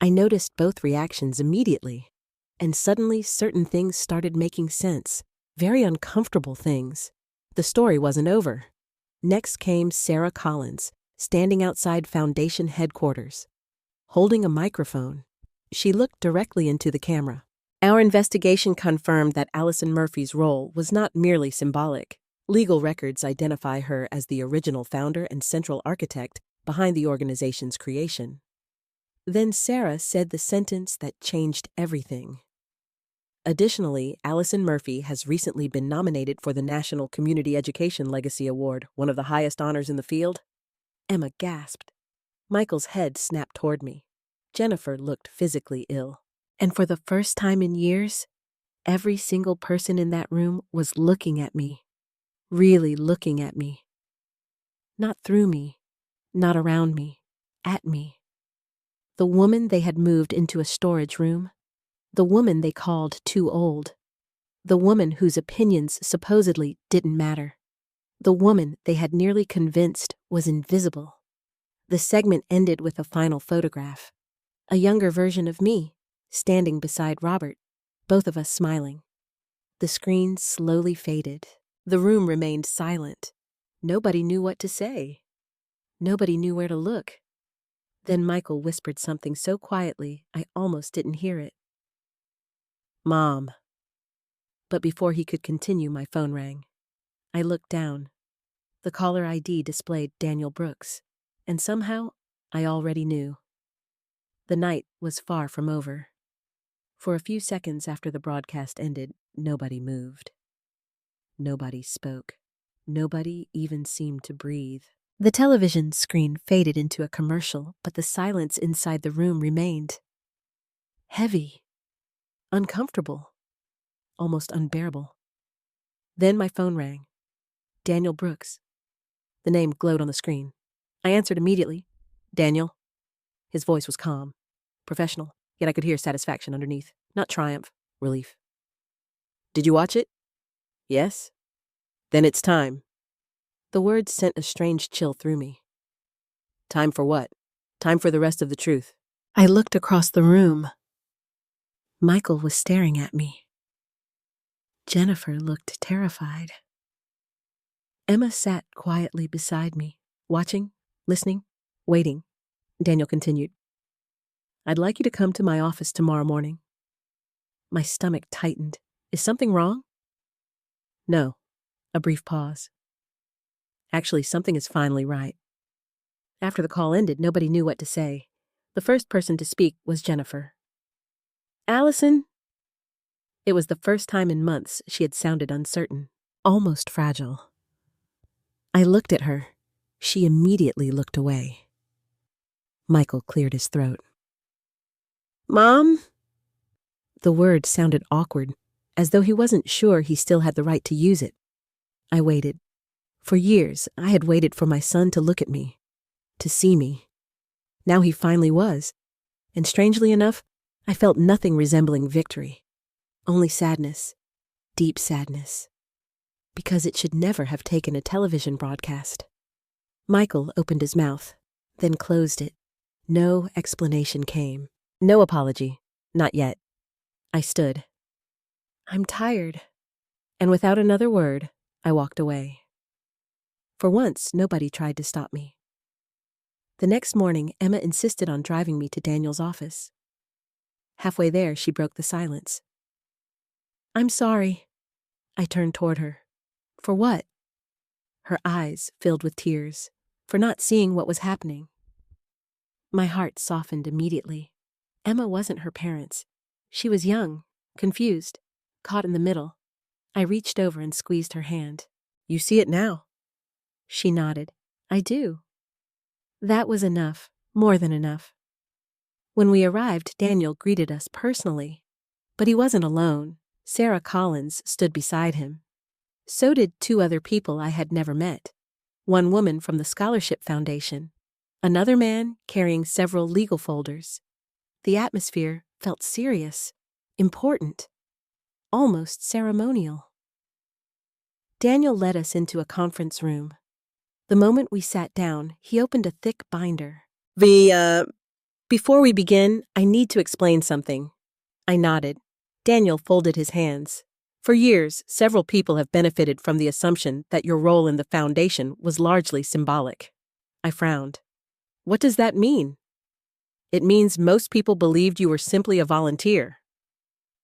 I noticed both reactions immediately, and suddenly certain things started making sense, very uncomfortable things. The story wasn't over. Next came Sarah Collins, standing outside Foundation headquarters, holding a microphone. She looked directly into the camera. Our investigation confirmed that Allison Murphy's role was not merely symbolic. Legal records identify her as the original founder and central architect behind the organization's creation. Then Sarah said the sentence that changed everything. Additionally, Allison Murphy has recently been nominated for the National Community Education Legacy Award, one of the highest honors in the field. Emma gasped. Michael's head snapped toward me. Jennifer looked physically ill. And for the first time in years, every single person in that room was looking at me. Really looking at me. Not through me, not around me, at me. The woman they had moved into a storage room. The woman they called too old. The woman whose opinions supposedly didn't matter. The woman they had nearly convinced was invisible. The segment ended with a final photograph. A younger version of me, standing beside Robert, both of us smiling. The screen slowly faded. The room remained silent. Nobody knew what to say. Nobody knew where to look. Then Michael whispered something so quietly I almost didn't hear it. "Mom." But before he could continue, my phone rang. I looked down. The caller ID displayed Daniel Brooks, and somehow I already knew. The night was far from over. For a few seconds after the broadcast ended, nobody moved. Nobody spoke. Nobody even seemed to breathe. The television screen faded into a commercial, but the silence inside the room remained. Heavy. Uncomfortable. Almost unbearable. Then my phone rang. Daniel Brooks. The name glowed on the screen. I answered immediately. "Daniel." His voice was calm, professional, yet I could hear satisfaction underneath, not triumph, relief. "Did you watch it?" "Yes." "Then it's time." The words sent a strange chill through me. "Time for what?" "Time for the rest of the truth." I looked across the room. Michael was staring at me. Jennifer looked terrified. Emma sat quietly beside me, watching, listening, waiting. Daniel continued. "I'd like you to come to my office tomorrow morning." My stomach tightened. "Is something wrong?" "No." A brief pause. "Actually, something is finally right." After the call ended, nobody knew what to say. The first person to speak was Jennifer. "Allison." It was the first time in months she had sounded uncertain, almost fragile. I looked at her. She immediately looked away. Michael cleared his throat. "Mom?" The word sounded awkward, as though he wasn't sure he still had the right to use it. I waited. For years, I had waited for my son to look at me, to see me. Now he finally was, and strangely enough, I felt nothing resembling victory. Only sadness, deep sadness, because it should never have taken a television broadcast. Michael opened his mouth, then closed it. No explanation came. No apology. Not yet. I stood. "I'm tired." And without another word, I walked away. For once, nobody tried to stop me. The next morning, Emma insisted on driving me to Daniel's office. Halfway there, she broke the silence. "I'm sorry." I turned toward her. "For what?" Her eyes filled with tears, for not seeing what was happening. My heart softened immediately. Emma wasn't her parents. She was young, confused, caught in the middle. I reached over and squeezed her hand. "You see it now." She nodded. "I do." That was enough, more than enough. When we arrived, Daniel greeted us personally. But he wasn't alone. Sarah Collins stood beside him. So did two other people I had never met. One woman from the Scholarship Foundation, another man carrying several legal folders. The atmosphere felt serious, important, almost ceremonial. Daniel led us into a conference room. The moment we sat down, he opened a thick binder. Before we begin, I need to explain something. I nodded. Daniel folded his hands. For years, several people have benefited from the assumption that your role in the foundation was largely symbolic. I frowned. What does that mean? It means most people believed you were simply a volunteer.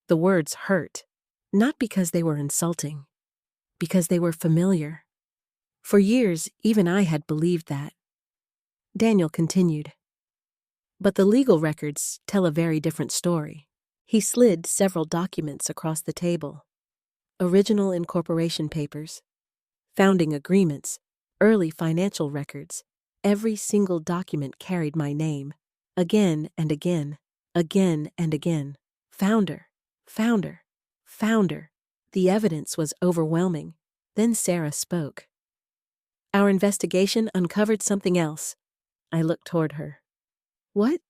The words hurt, not because they were insulting, because they were familiar. For years, even I had believed that. Daniel continued. But the legal records tell a very different story. He slid several documents across the table. Original incorporation papers, founding agreements, early financial records. Every single document carried my name. Again and again, again and again. Founder, founder, founder. The evidence was overwhelming. Then Sarah spoke. Our investigation uncovered something else. I looked toward her. What?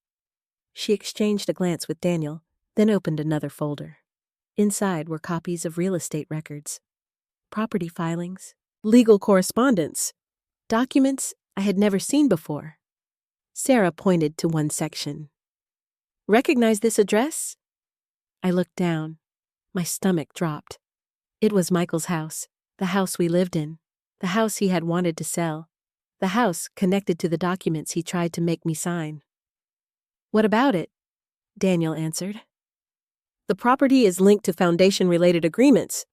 She exchanged a glance with Daniel, then opened another folder. Inside were copies of real estate records, property filings, legal correspondence, documents I had never seen before. Sarah pointed to one section. Recognize this address? I looked down. My stomach dropped. It was Michael's house, the house we lived in, the house he had wanted to sell, the house connected to the documents he tried to make me sign. What about it? Daniel answered. The property is linked to foundation-related agreements.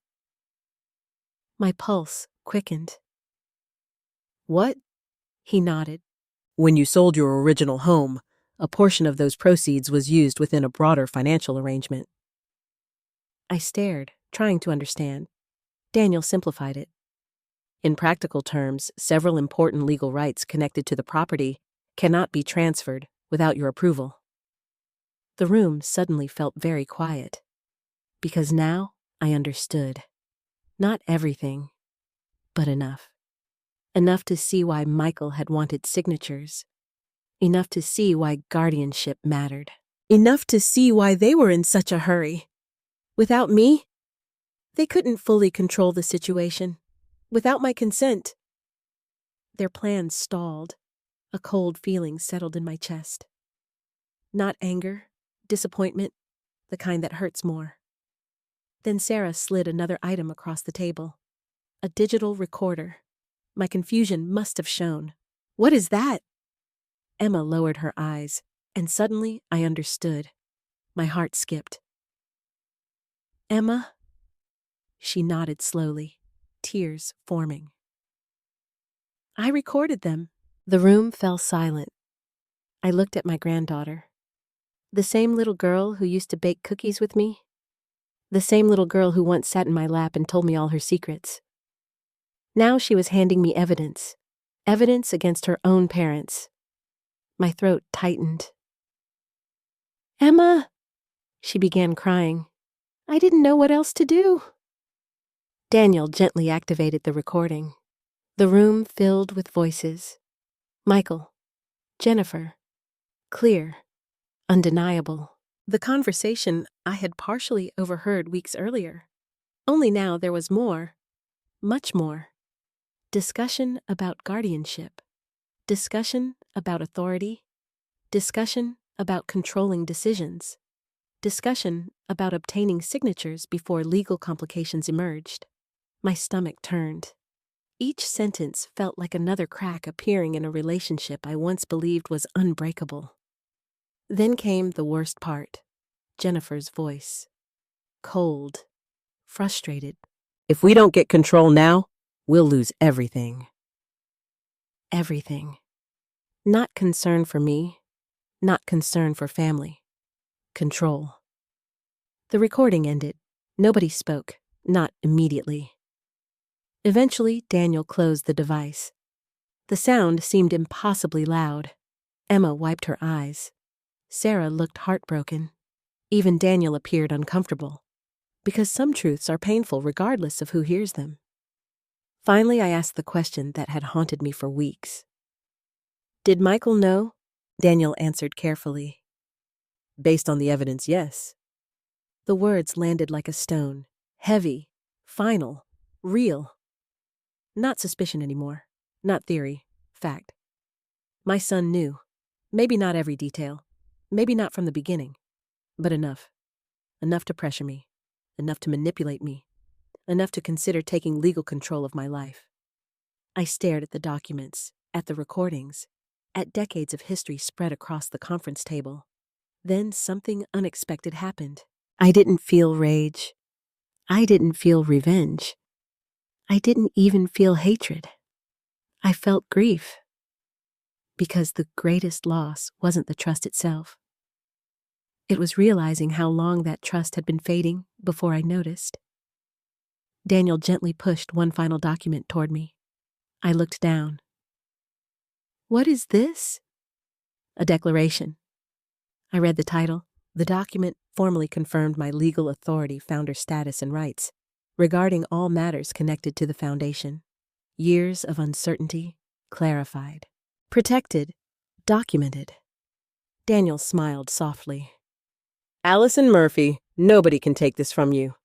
My pulse quickened. What? He nodded. When you sold your original home, a portion of those proceeds was used within a broader financial arrangement. I stared, trying to understand. Daniel simplified it. In practical terms, several important legal rights connected to the property cannot be transferred without your approval. The room suddenly felt very quiet, because now I understood. Not everything, but enough. Enough to see why Michael had wanted signatures. Enough to see why guardianship mattered. Enough to see why they were in such a hurry. Without me, they couldn't fully control the situation. Without my consent. Their plans stalled. A cold feeling settled in my chest. Not anger, disappointment, the kind that hurts more. Then Sarah slid another item across the table. A digital recorder. My confusion must have shown. What is that? Emma lowered her eyes, and suddenly I understood. My heart skipped. Emma? She nodded slowly, tears forming. I recorded them. The room fell silent. I looked at my granddaughter. The same little girl who used to bake cookies with me. The same little girl who once sat in my lap and told me all her secrets. Now she was handing me evidence. Evidence against her own parents. My throat tightened. Emma! She began crying. I didn't know what else to do. Daniel gently activated the recording. The room filled with voices. Michael. Jennifer. Clear. Undeniable. The conversation I had partially overheard weeks earlier. Only now there was more. Much more. Discussion about guardianship. Discussion about authority. Discussion about controlling decisions. Discussion about obtaining signatures before legal complications emerged. My stomach turned. Each sentence felt like another crack appearing in a relationship I once believed was unbreakable. Then came the worst part. Jennifer's voice. Cold. Frustrated. If we don't get control now, we'll lose everything. Everything. Not concern for me. Not concern for family. Control. The recording ended. Nobody spoke. Not immediately. Eventually, Daniel closed the device. The sound seemed impossibly loud. Emma wiped her eyes. Sarah looked heartbroken. Even Daniel appeared uncomfortable. because some truths are painful regardless of who hears them. Finally, I asked the question that had haunted me for weeks. Did Michael know? Daniel answered carefully. Based on the evidence, yes. The words landed like a stone, heavy, final, real. Not suspicion anymore, not theory, fact. My son knew. Maybe not every detail, maybe not from the beginning, but enough. Enough to pressure me, enough to manipulate me, enough to consider taking legal control of my life. I stared at the documents, at the recordings, at decades of history spread across the conference table. Then something unexpected happened. I didn't feel rage. I didn't feel revenge. I didn't even feel hatred. I felt grief. Because the greatest loss wasn't the trust itself. It was realizing how long that trust had been fading before I noticed. Daniel gently pushed one final document toward me. I looked down. What is this? A declaration. I read the title. The document formally confirmed my legal authority, founder status, and rights regarding all matters connected to the foundation. Years of uncertainty clarified. Protected, documented. Daniel smiled softly. Allison Murphy, nobody can take this from you.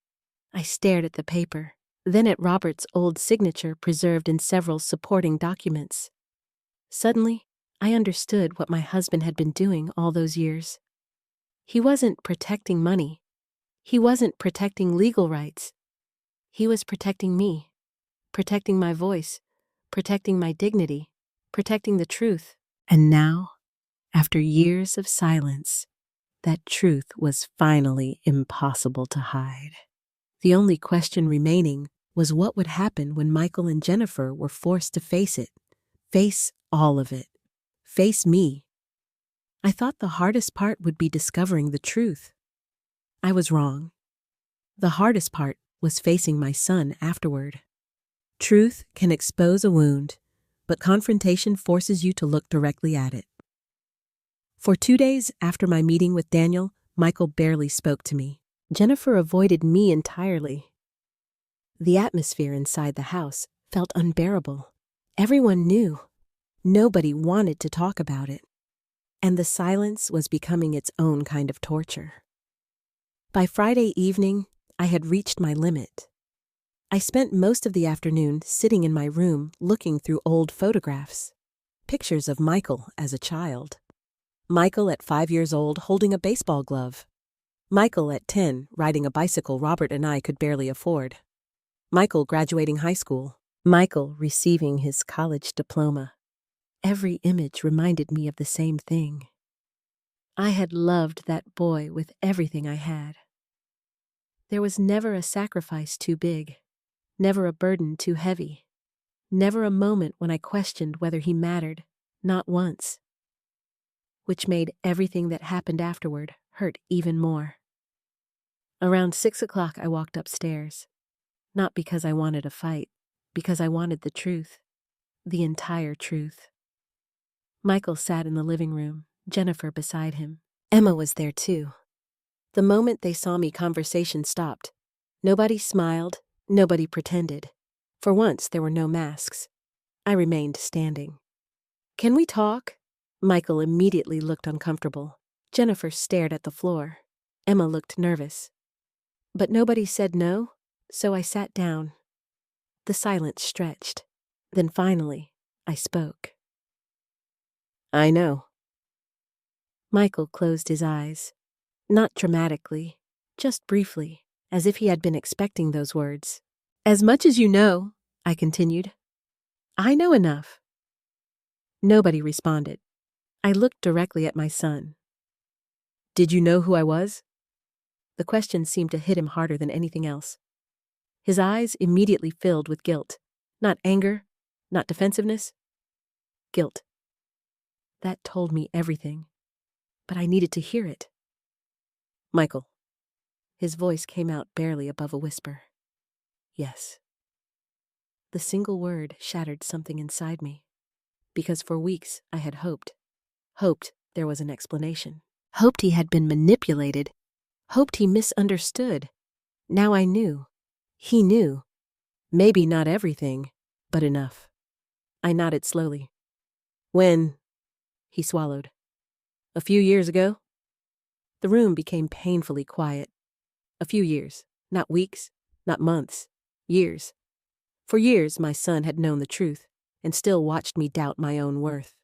I stared at the paper, then at Robert's old signature preserved in several supporting documents. Suddenly, I understood what my husband had been doing all those years. He wasn't protecting money. He wasn't protecting legal rights. He was protecting me, protecting my voice, protecting my dignity, protecting the truth. And now, after years of silence, that truth was finally impossible to hide. The only question remaining was what would happen when Michael and Jennifer were forced to face it, face all of it, face me. I thought the hardest part would be discovering the truth. I was wrong. The hardest part was facing my son afterward. Truth can expose a wound, but confrontation forces you to look directly at it. For 2 days after my meeting with Daniel, Michael barely spoke to me. Jennifer avoided me entirely. The atmosphere inside the house felt unbearable. Everyone knew. Nobody wanted to talk about it. And the silence was becoming its own kind of torture. By Friday evening, I had reached my limit. I spent most of the afternoon sitting in my room looking through old photographs. Pictures of Michael as a child. Michael at 5 years old holding a baseball glove. Michael at 10 riding a bicycle Robert and I could barely afford. Michael graduating high school. Michael receiving his college diploma. Every image reminded me of the same thing. I had loved that boy with everything I had. There was never a sacrifice too big, never a burden too heavy, never a moment when I questioned whether he mattered, not once. Which made everything that happened afterward hurt even more. Around 6 o'clock I walked upstairs, not because I wanted a fight, because I wanted the truth, the entire truth. Michael sat in the living room, Jennifer beside him. Emma was there too. The moment they saw me, conversation stopped. Nobody smiled, nobody pretended. For once, there were no masks. I remained standing. Can we talk? Michael immediately looked uncomfortable. Jennifer stared at the floor. Emma looked nervous. But nobody said no, so I sat down. The silence stretched. Then finally, I spoke. I know. Michael closed his eyes. Not dramatically, just briefly, as if he had been expecting those words. As much as you know, I continued. I know enough. Nobody responded. I looked directly at my son. Did you know who I was? The question seemed to hit him harder than anything else. His eyes immediately filled with guilt. Not anger, not defensiveness. Guilt. That told me everything. But I needed to hear it. Michael. His voice came out barely above a whisper. Yes. The single word shattered something inside me. Because for weeks I had hoped there was an explanation. Hoped he had been manipulated. Hoped he misunderstood. Now I knew. He knew. Maybe not everything, but enough. I nodded slowly. When? He swallowed. A few years ago? The room became painfully quiet. A few years. Not weeks, not months. Years. For years, my son had known the truth and still watched me doubt my own worth.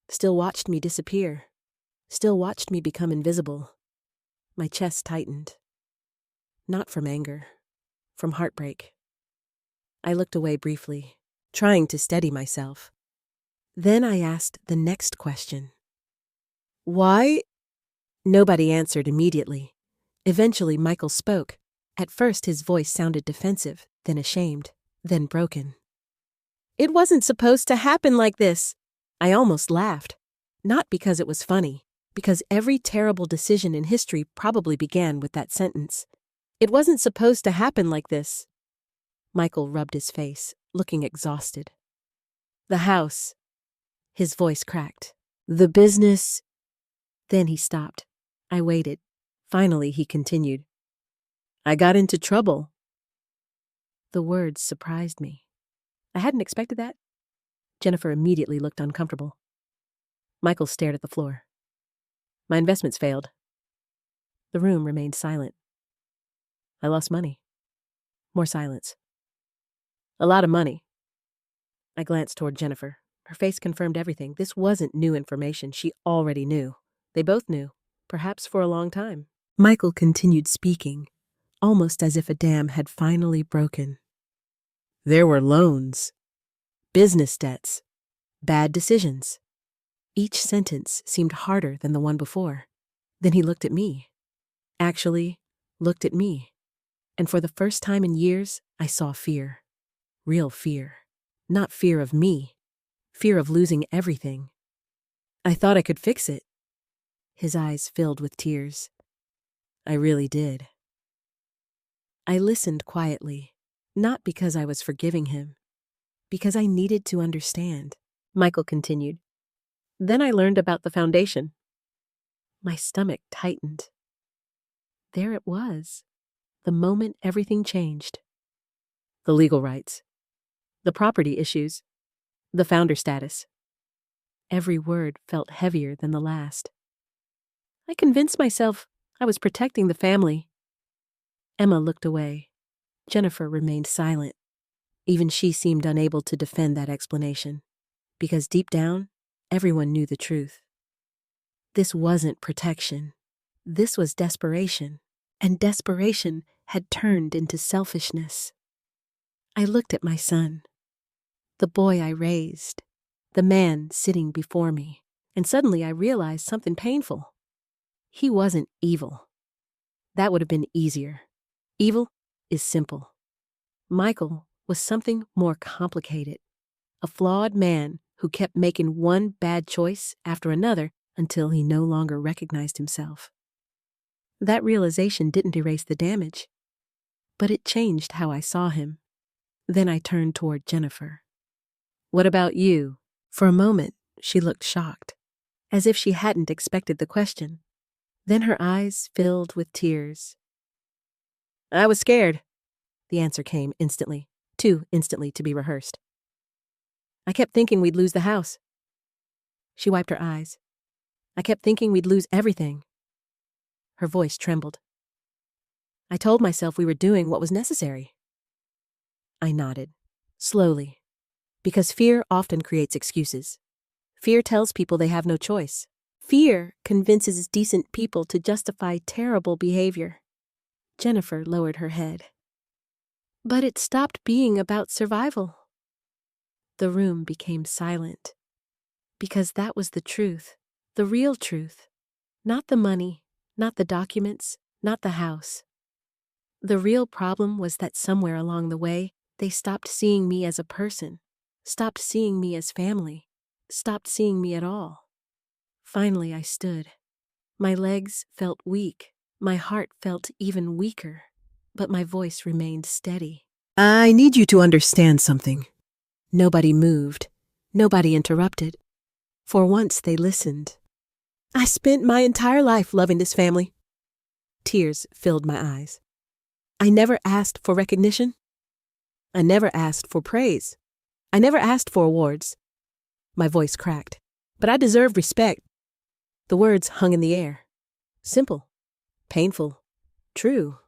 Still watched me disappear. Still watched me become invisible. My chest tightened. Not from anger, from heartbreak. I looked away briefly, trying to steady myself. Then I asked the next question. Why? Nobody answered immediately. Eventually, Michael spoke. At first, his voice sounded defensive, then ashamed, then broken. It wasn't supposed to happen like this. I almost laughed. Not because it was funny, because every terrible decision in history probably began with that sentence. It wasn't supposed to happen like this. Michael rubbed his face, looking exhausted. The house. His voice cracked. The business. Then he stopped. I waited. Finally, he continued. I got into trouble. The words surprised me. I hadn't expected that. Jennifer immediately looked uncomfortable. Michael stared at the floor. My investments failed. The room remained silent. I lost money. More silence. A lot of money. I glanced toward Jennifer. Her face confirmed everything. This wasn't new information. She already knew. They both knew, perhaps for a long time. Michael continued speaking, almost as if a dam had finally broken. There were loans, business debts, bad decisions. Each sentence seemed harder than the one before. Then he looked at me. Actually, looked at me. And for the first time in years, I saw fear. Real fear. Not fear of me. Fear of losing everything. I thought I could fix it. His eyes filled with tears. I really did. I listened quietly, not because I was forgiving him, because I needed to understand. Michael continued. Then I learned about the foundation. My stomach tightened. There it was, the moment everything changed. The legal rights, the property issues, the founder status. Every word felt heavier than the last. I convinced myself I was protecting the family. Emma looked away. Jennifer remained silent. Even she seemed unable to defend that explanation, because deep down, everyone knew the truth. This wasn't protection. This was desperation, and desperation had turned into selfishness. I looked at my son, the boy I raised, the man sitting before me, and suddenly I realized something painful. He wasn't evil. That would have been easier. Evil is simple. Michael was something more complicated. A flawed man who kept making one bad choice after another until he no longer recognized himself. That realization didn't erase the damage, but it changed how I saw him. Then I turned toward Jennifer. What about you? For a moment, she looked shocked, as if she hadn't expected the question. Then her eyes filled with tears. I was scared. The answer came instantly, too instantly to be rehearsed. I kept thinking we'd lose the house. She wiped her eyes. I kept thinking we'd lose everything. Her voice trembled. I told myself we were doing what was necessary. I nodded, slowly, because fear often creates excuses. Fear tells people they have no choice. Fear convinces decent people to justify terrible behavior. Jennifer lowered her head. But it stopped being about survival. The room became silent, because that was the truth, the real truth. Not the money, not the documents, not the house. The real problem was that somewhere along the way, they stopped seeing me as a person, stopped seeing me as family, stopped seeing me at all. Finally, I stood. My legs felt weak. My heart felt even weaker, but my voice remained steady. I need you to understand something. Nobody moved. Nobody interrupted. For once, they listened. I spent my entire life loving this family. Tears filled my eyes. I never asked for recognition. I never asked for praise. I never asked for awards. My voice cracked. But I deserved respect. The words hung in the air. Simple, painful, true.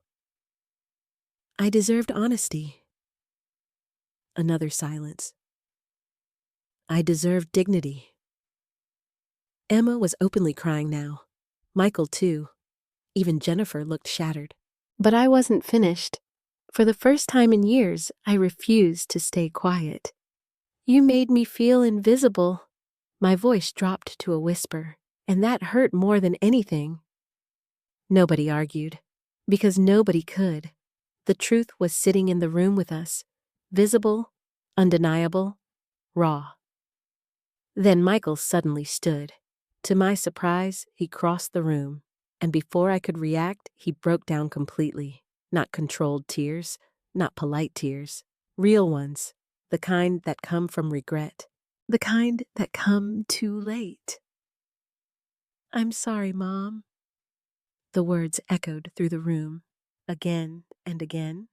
I deserved honesty. Another silence. I deserved dignity. Emma was openly crying now. Michael, too. Even Jennifer looked shattered. But I wasn't finished. For the first time in years, I refused to stay quiet. You made me feel invisible. My voice dropped to a whisper, and that hurt more than anything. Nobody argued, because nobody could. The truth was sitting in the room with us, visible, undeniable, raw. Then Michael suddenly stood. To my surprise, he crossed the room, and before I could react, he broke down completely. Not controlled tears, not polite tears, real ones, the kind that come from regret, the kind that come too late. "I'm sorry, Mom." The words echoed through the room, again and again.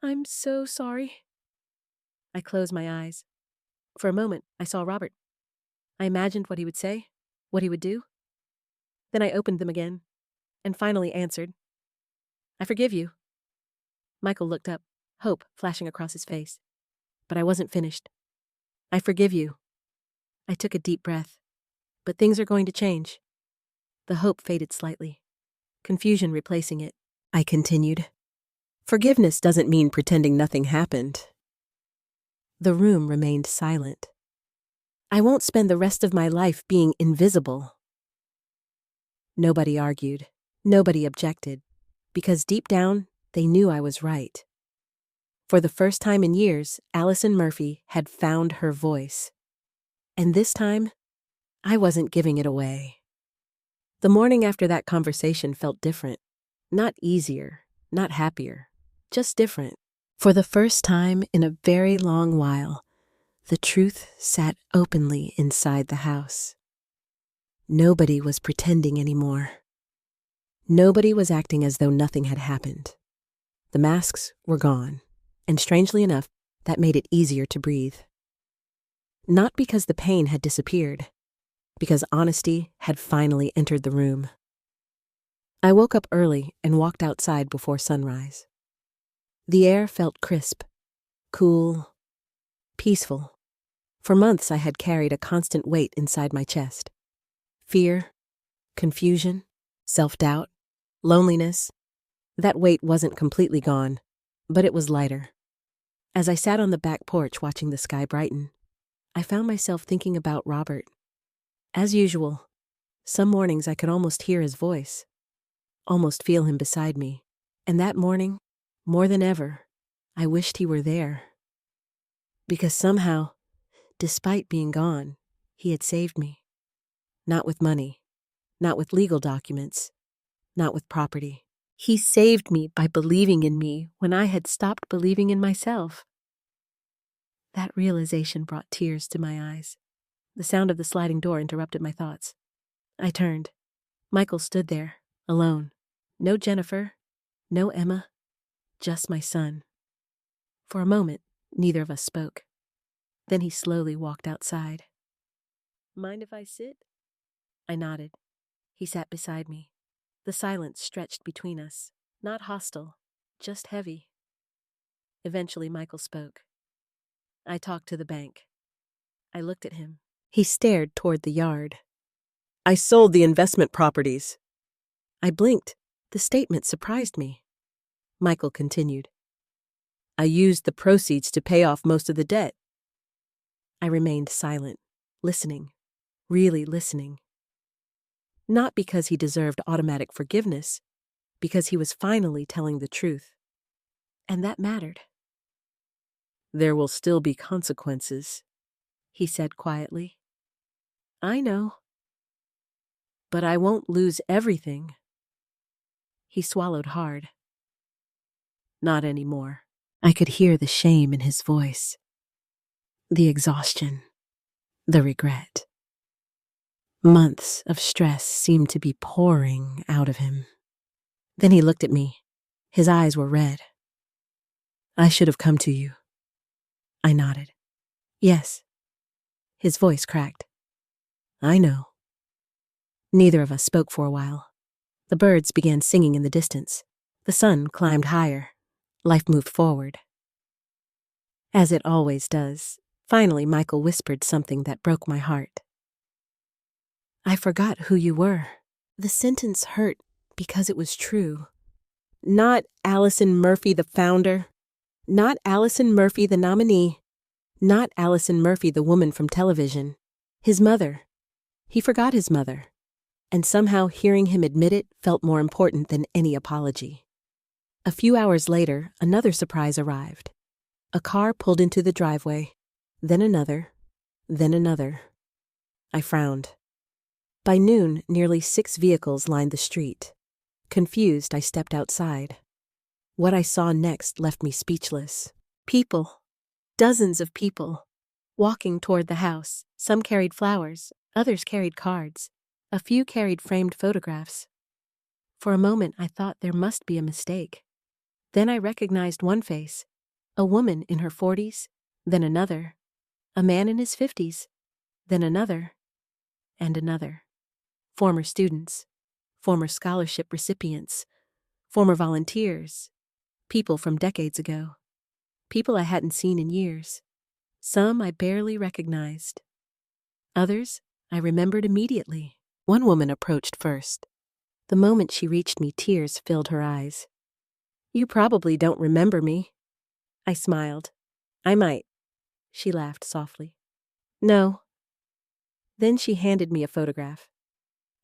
"I'm so sorry." I closed my eyes. For a moment, I saw Robert. I imagined what he would say, what he would do. Then I opened them again, and finally answered, "I forgive you." Michael looked up, hope flashing across his face. But I wasn't finished. "I forgive you." I took a deep breath. But things are going to change. The hope faded slightly, confusion replacing it. I continued. "Forgiveness doesn't mean pretending nothing happened." The room remained silent. "I won't spend the rest of my life being invisible." Nobody argued. Nobody objected. Because deep down, they knew I was right. For the first time in years, Allison Murphy had found her voice. And this time, I wasn't giving it away. The morning after that conversation felt different. Not easier, not happier, just different. For the first time in a very long while, the truth sat openly inside the house. Nobody was pretending anymore. Nobody was acting as though nothing had happened. The masks were gone, and strangely enough, that made it easier to breathe. Not because the pain had disappeared, because honesty had finally entered the room. I woke up early and walked outside before sunrise. The air felt crisp, cool, peaceful. For months I had carried a constant weight inside my chest. Fear, confusion, self-doubt, loneliness. That weight wasn't completely gone, but it was lighter. As I sat on the back porch watching the sky brighten, I found myself thinking about Robert. As usual, some mornings I could almost hear his voice, almost feel him beside me. And that morning, more than ever, I wished he were there. Because somehow, despite being gone, he had saved me. Not with money, not with legal documents, not with property. He saved me by believing in me when I had stopped believing in myself. That realization brought tears to my eyes. The sound of the sliding door interrupted my thoughts. I turned. Michael stood there, alone. No Jennifer, no Emma, just my son. For a moment, neither of us spoke. Then he slowly walked outside. "Mind if I sit?" I nodded. He sat beside me. The silence stretched between us, not hostile, just heavy. Eventually, Michael spoke. "I talked to the bank." I looked at him. He stared toward the yard. "I sold the investment properties." I blinked. The statement surprised me. Michael continued. "I used the proceeds to pay off most of the debt." I remained silent, listening, really listening. Not because he deserved automatic forgiveness, because he was finally telling the truth. And that mattered. "There will still be consequences," he said quietly. "I know. But I won't lose everything." He swallowed hard. "Not anymore." I could hear the shame in his voice, the exhaustion, the regret. Months of stress seemed to be pouring out of him. Then he looked at me, His eyes were red. "I should have come to you." I nodded. "Yes." His voice cracked. "I know." Neither of us spoke for a while. The birds began singing in the distance. The sun climbed higher. Life moved forward. As it always does, finally Michael whispered something that broke my heart. "I forgot who you were." The sentence hurt because it was true. Not Allison Murphy, the founder. Not Allison Murphy, the nominee. Not Allison Murphy, the woman from television. His mother. He forgot his mother. And somehow hearing him admit it felt more important than any apology. A few hours later, another surprise arrived. A car pulled into the driveway. Then another. Then another. I frowned. By noon, nearly 6 vehicles lined the street. Confused, I stepped outside. What I saw next left me speechless. People. Dozens of people. Walking toward the house. Some carried flowers. Others carried cards. A few carried framed photographs. For a moment, I thought there must be a mistake. Then I recognized one face. A woman in her 40s. Then another. A man in his 50s. Then another. And another. Former students. Former scholarship recipients. Former volunteers. People from decades ago. People I hadn't seen in years. Some I barely recognized. Others I remembered immediately. One woman approached first. The moment she reached me, tears filled her eyes. "You probably don't remember me." I smiled. "I might." She laughed softly. "No." Then she handed me a photograph.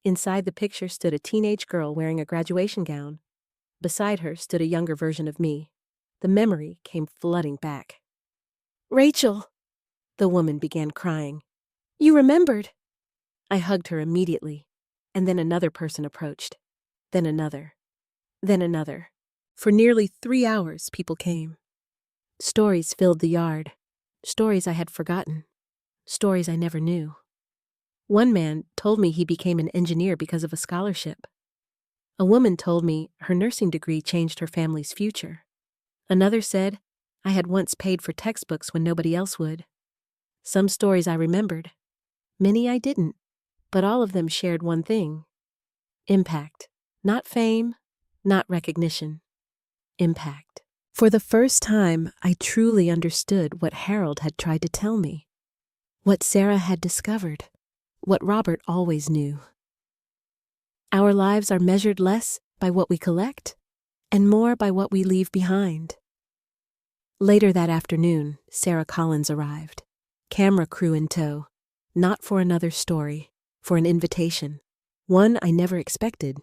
Inside the picture stood a teenage girl wearing a graduation gown. Beside her stood a younger version of me. The memory came flooding back. "Rachel!" The woman began crying. "You remembered!" I hugged her immediately, and then another person approached. Then another. Then another. For nearly 3 hours, people came. Stories filled the yard. Stories I had forgotten. Stories I never knew. One man told me he became an engineer because of a scholarship. A woman told me her nursing degree changed her family's future. Another said I had once paid for textbooks when nobody else would. Some stories I remembered. Many I didn't, but all of them shared one thing. Impact. Not fame, not recognition. Impact. For the first time, I truly understood what Harold had tried to tell me. What Sarah had discovered. What Robert always knew. Our lives are measured less by what we collect and more by what we leave behind. Later that afternoon, Sarah Collins arrived. Camera crew in tow. Not for another story, for an invitation. One I never expected.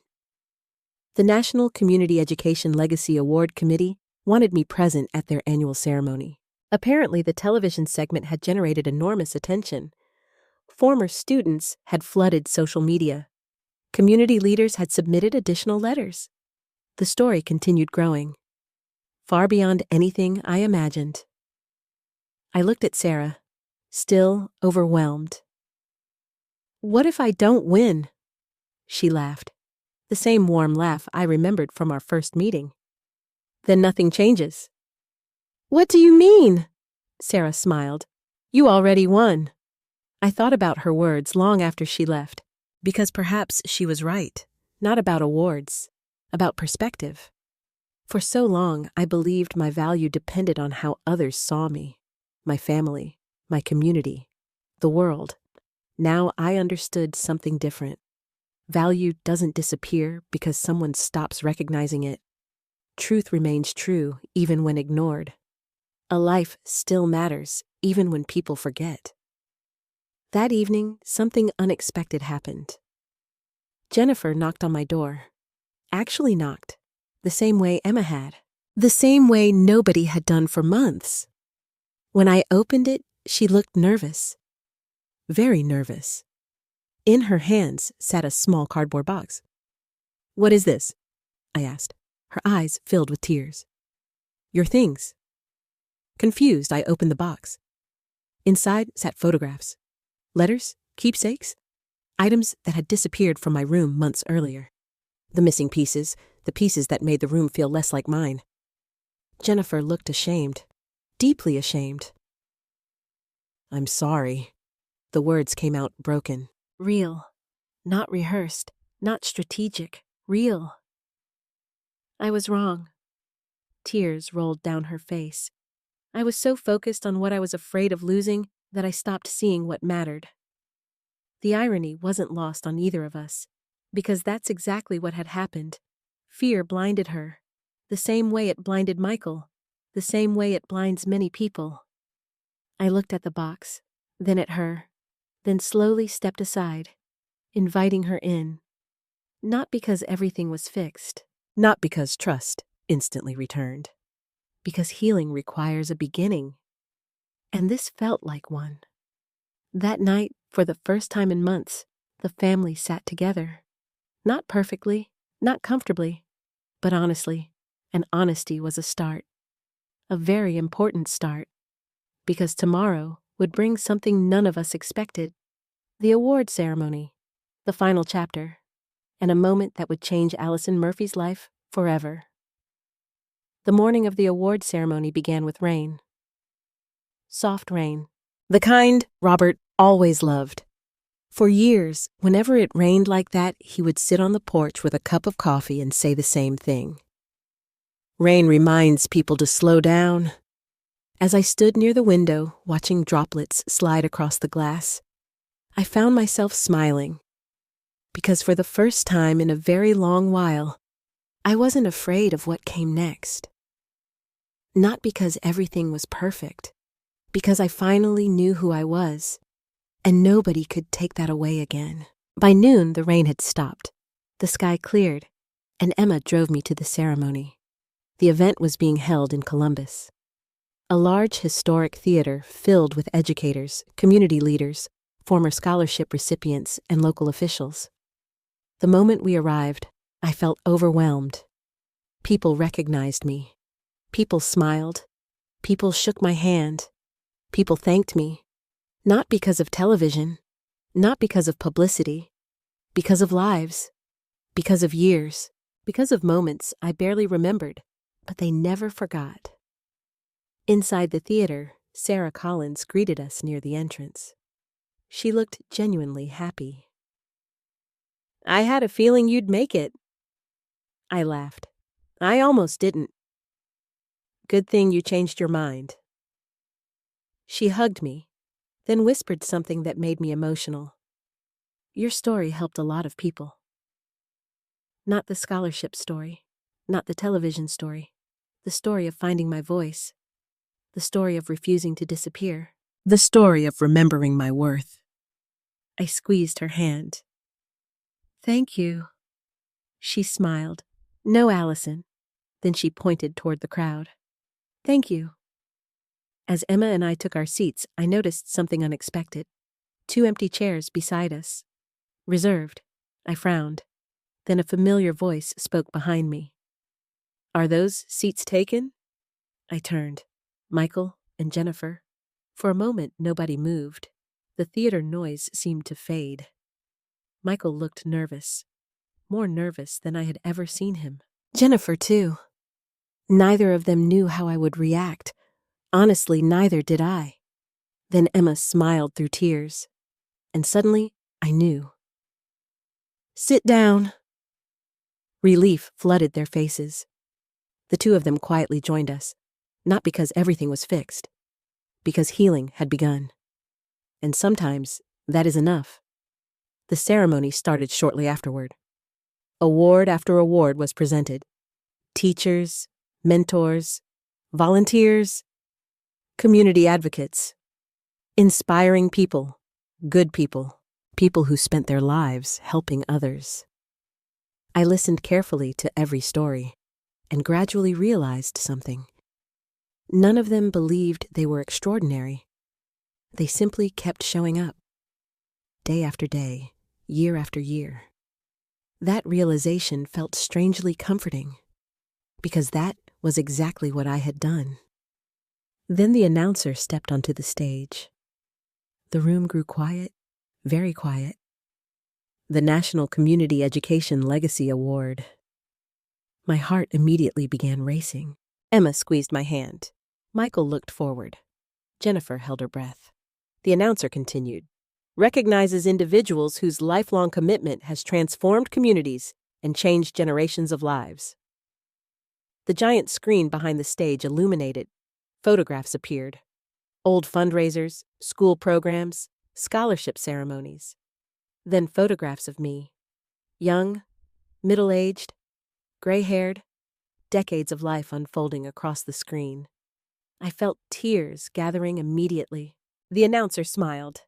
The National Community Education Legacy Award Committee wanted me present at their annual ceremony. Apparently, the television segment had generated enormous attention. Former students had flooded social media. Community leaders had submitted additional letters. The story continued growing, far beyond anything I imagined. I looked at Sarah, still overwhelmed. "What if I don't win?" She laughed, the same warm laugh I remembered from our first meeting. "Then nothing changes." "What do you mean?" Sarah smiled. "You already won." I thought about her words long after she left, because perhaps she was right, not about awards, about perspective. For so long, I believed my value depended on how others saw me, my family, my community, the world. Now I understood something different. Value doesn't disappear because someone stops recognizing it. Truth remains true even when ignored. A life still matters even when people forget. That evening, something unexpected happened. Jennifer knocked on my door. Actually knocked, the same way Emma had. The same way nobody had done for months. When I opened it, she looked nervous. Very nervous. In her hands sat a small cardboard box. "What is this?" I asked. Her eyes filled with tears. "Your things." Confused, I opened the box. Inside sat photographs. Letters, keepsakes, items that had disappeared from my room months earlier. The missing pieces, the pieces that made the room feel less like mine. Jennifer looked ashamed, deeply ashamed. "I'm sorry." The words came out broken. Real. Not rehearsed. Not strategic. Real. I was wrong. Tears rolled down her face. I was so focused on what I was afraid of losing that I stopped seeing what mattered. The irony wasn't lost on either of us, because that's exactly what had happened. Fear blinded her, the same way it blinded Michael, the same way it blinds many people. I looked at the box, then at her, then slowly stepped aside, inviting her in. Not because everything was fixed, not because trust instantly returned, because healing requires a beginning. And this felt like one. That night, for the first time in months, the family sat together. Not perfectly, not comfortably, but honestly, and honesty was a start. A very important start. Because tomorrow would bring something none of us expected. The award ceremony, the final chapter, and a moment that would change Allison Murphy's life forever. The morning of the award ceremony began with rain. Soft rain. The kind Robert always loved. For years, whenever it rained like that, he would sit on the porch with a cup of coffee and say the same thing. Rain reminds people to slow down. As I stood near the window, watching droplets slide across the glass, I found myself smiling. Because for the first time in a very long while, I wasn't afraid of what came next. Not because everything was perfect, because I finally knew who I was, and nobody could take that away again. By noon, the rain had stopped. The sky cleared, and Emma drove me to the ceremony. The event was being held in Columbus. A large historic theater filled with educators, community leaders, former scholarship recipients, and local officials. The moment we arrived, I felt overwhelmed. People recognized me. People smiled. People shook my hand. People thanked me. Not because of television, not because of publicity, because of lives, because of years, because of moments I barely remembered, but they never forgot. Inside the theater, Sarah Collins greeted us near the entrance. She looked genuinely happy. "I had a feeling you'd make it." I laughed. "I almost didn't." "Good thing you changed your mind." She hugged me, then whispered something that made me emotional. "Your story helped a lot of people." Not the scholarship story, not the television story, the story of finding my voice, the story of refusing to disappear, the story of remembering my worth. I squeezed her hand. "Thank you." She smiled. "No, Allison." Then she pointed toward the crowd. "Thank you." As Emma and I took our seats, I noticed something unexpected. 2 empty chairs beside us. Reserved. I frowned. Then a familiar voice spoke behind me. "Are those seats taken?" I turned. Michael and Jennifer. For a moment, nobody moved. The theater noise seemed to fade. Michael looked nervous. More nervous than I had ever seen him. Jennifer, too. Neither of them knew how I would react. Honestly, neither did I. Then Emma smiled through tears. And suddenly, I knew. "Sit down." Relief flooded their faces. The 2 of them quietly joined us, not because everything was fixed, because healing had begun. And sometimes that is enough. The ceremony started shortly afterward. Award after award was presented. Teachers, mentors, volunteers, community advocates, inspiring people, good people, people who spent their lives helping others. I listened carefully to every story and gradually realized something. None of them believed they were extraordinary. They simply kept showing up. Day after day, year after year. That realization felt strangely comforting, because that was exactly what I had done. Then the announcer stepped onto the stage. The room grew quiet, very quiet. The National Community Education Legacy Award. My heart immediately began racing. Emma squeezed my hand. Michael looked forward. Jennifer held her breath. The announcer continued. Recognizes individuals whose lifelong commitment has transformed communities and changed generations of lives. The giant screen behind the stage illuminated. Photographs appeared. Old fundraisers, school programs, scholarship ceremonies. Then photographs of me. Young, middle-aged, gray-haired, decades of life unfolding across the screen. I felt tears gathering immediately. The announcer smiled.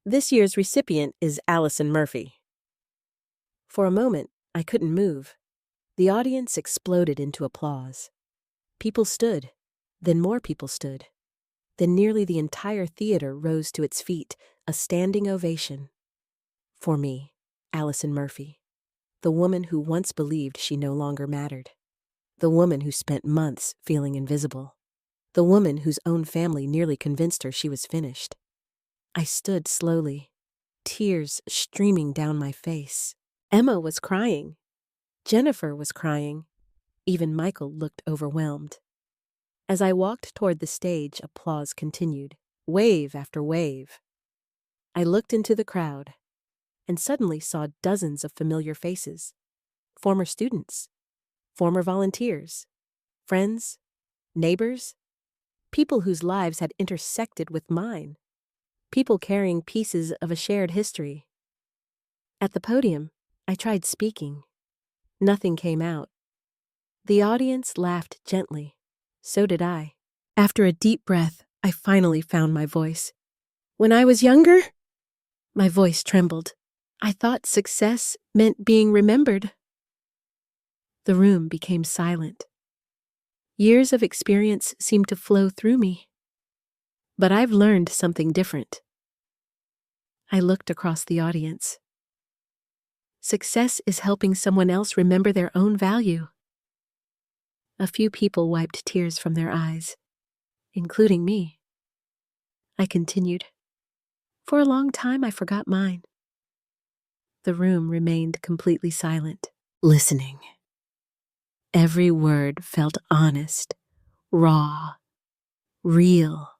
This year's recipient is Allison Murphy. For a moment, I couldn't move. The audience exploded into applause. People stood, then more people stood. Then nearly the entire theater rose to its feet, a standing ovation. For me, Allison Murphy, the woman who once believed she no longer mattered. The woman who spent months feeling invisible. The woman whose own family nearly convinced her she was finished. I stood slowly, tears streaming down my face. Emma was crying. Jennifer was crying. Even Michael looked overwhelmed. As I walked toward the stage, applause continued, wave after wave. I looked into the crowd and suddenly saw dozens of familiar faces. Former students, former volunteers, friends, neighbors, people whose lives had intersected with mine, people carrying pieces of a shared history. At the podium, I tried speaking. Nothing came out. The audience laughed gently. So did I. After a deep breath, I finally found my voice. When I was younger, my voice trembled. I thought success meant being remembered. The room became silent. Years of experience seemed to flow through me. But I've learned something different. I looked across the audience. Success is helping someone else remember their own value. A few people wiped tears from their eyes, including me. I continued. For a long time, I forgot mine. The room remained completely silent, listening. Every word felt honest, raw, real.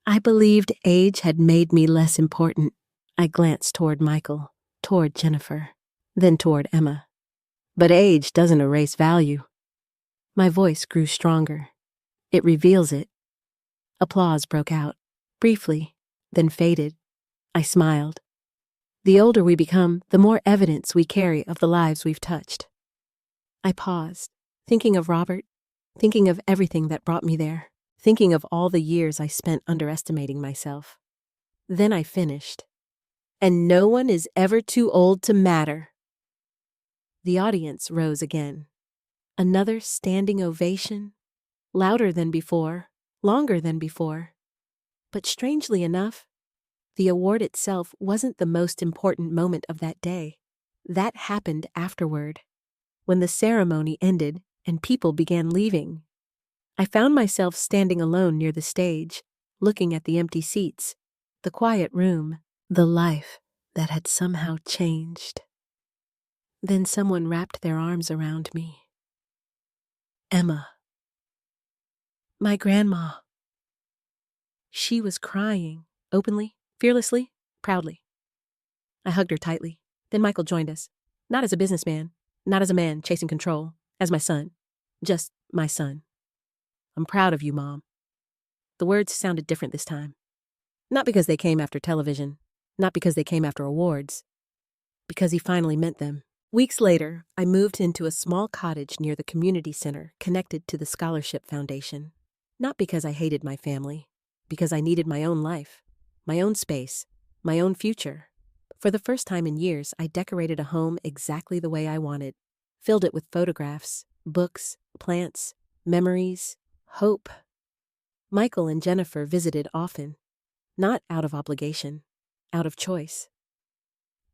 I believed age had made me less important. I glanced toward Michael, toward Jennifer, then toward Emma. But age doesn't erase value. My voice grew stronger. It reveals it. Applause broke out, briefly, then faded. I smiled. The older we become, the more evidence we carry of the lives we've touched. I paused, thinking of Robert, thinking of everything that brought me there, thinking of all the years I spent underestimating myself. Then I finished. And no one is ever too old to matter. The audience rose again. Another standing ovation, louder than before, longer than before. But strangely enough, the award itself wasn't the most important moment of that day. That happened afterward, when the ceremony ended and people began leaving. I found myself standing alone near the stage, looking at the empty seats, the quiet room, the life that had somehow changed. Then someone wrapped their arms around me. Emma. My grandma. She was crying, openly, fearlessly, proudly. I hugged her tightly. Then Michael joined us. Not as a businessman, not as a man chasing control, as my son. Just my son. I'm proud of you, Mom. The words sounded different this time. Not because they came after television, not because they came after awards, because he finally meant them. Weeks later, I moved into a small cottage near the community center connected to the Scholarship Foundation. Not because I hated my family, because I needed my own life, my own space, my own future. For the first time in years, I decorated a home exactly the way I wanted, filled it with photographs, books, plants, memories, hope. Michael and Jennifer visited often, not out of obligation, out of choice.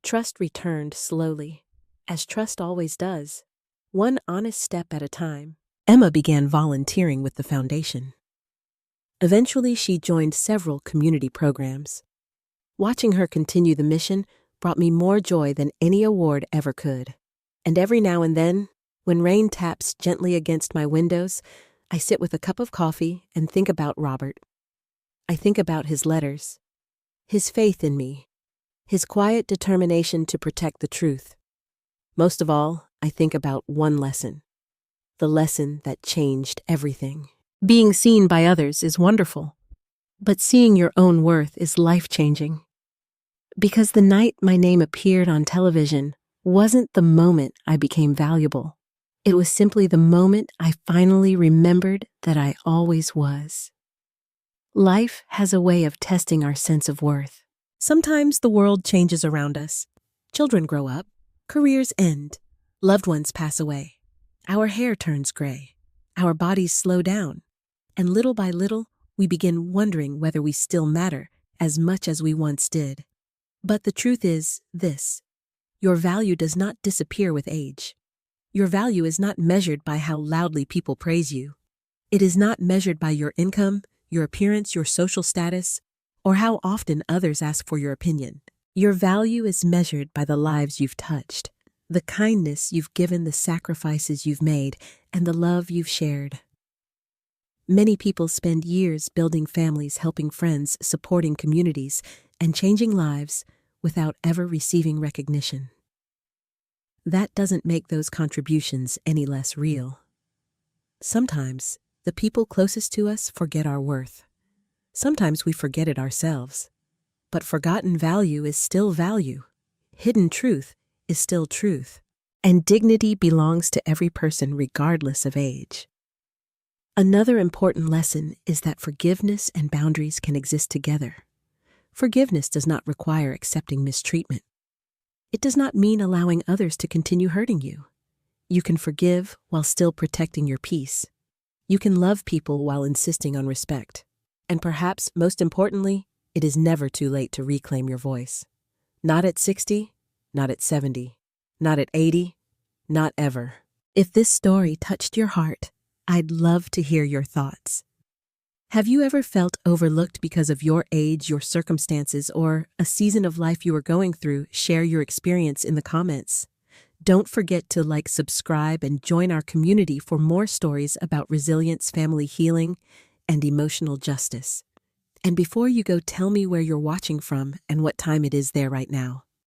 Trust returned slowly, as trust always does, one honest step at a time. Emma began volunteering with the foundation. Eventually, she joined several community programs. Watching her continue the mission brought me more joy than any award ever could. And every now and then, When rain taps gently against my windows, I sit with a cup of coffee and think about Robert. I think about his letters, his faith in me, his quiet determination to protect the truth. Most of all, I think about one lesson, the lesson that changed everything. Being seen by others is wonderful, but seeing your own worth is life-changing. Because the night my name appeared on television wasn't the moment I became valuable. It was simply the moment I finally remembered that I always was. Life has a way of testing our sense of worth. Sometimes the world changes around us. Children grow up, careers end, loved ones pass away. Our hair turns gray, our bodies slow down, and little by little, we begin wondering whether we still matter as much as we once did. But the truth is this: your value does not disappear with age. Your value is not measured by how loudly people praise you. It is not measured by your income, your appearance, your social status, or how often others ask for your opinion. Your value is measured by the lives you've touched, the kindness you've given, the sacrifices you've made, and the love you've shared. Many people spend years building families, helping friends, supporting communities, and changing lives without ever receiving recognition. That doesn't make those contributions any less real. Sometimes, the people closest to us forget our worth. Sometimes we forget it ourselves. But forgotten value is still value. Hidden truth is still truth. And dignity belongs to every person regardless of age. Another important lesson is that forgiveness and boundaries can exist together. Forgiveness does not require accepting mistreatment. It does not mean allowing others to continue hurting you. You can forgive while still protecting your peace. You can love people while insisting on respect. And perhaps most importantly, it is never too late to reclaim your voice. Not at 60, not at 70, not at 80, not ever. If this story touched your heart, I'd love to hear your thoughts. Have you ever felt overlooked because of your age, your circumstances, or a season of life you were going through? Share your experience in the comments. Don't forget to like, subscribe, and join our community for more stories about resilience, family healing, and emotional justice. And before you go, tell me where you're watching from and what time it is there right now.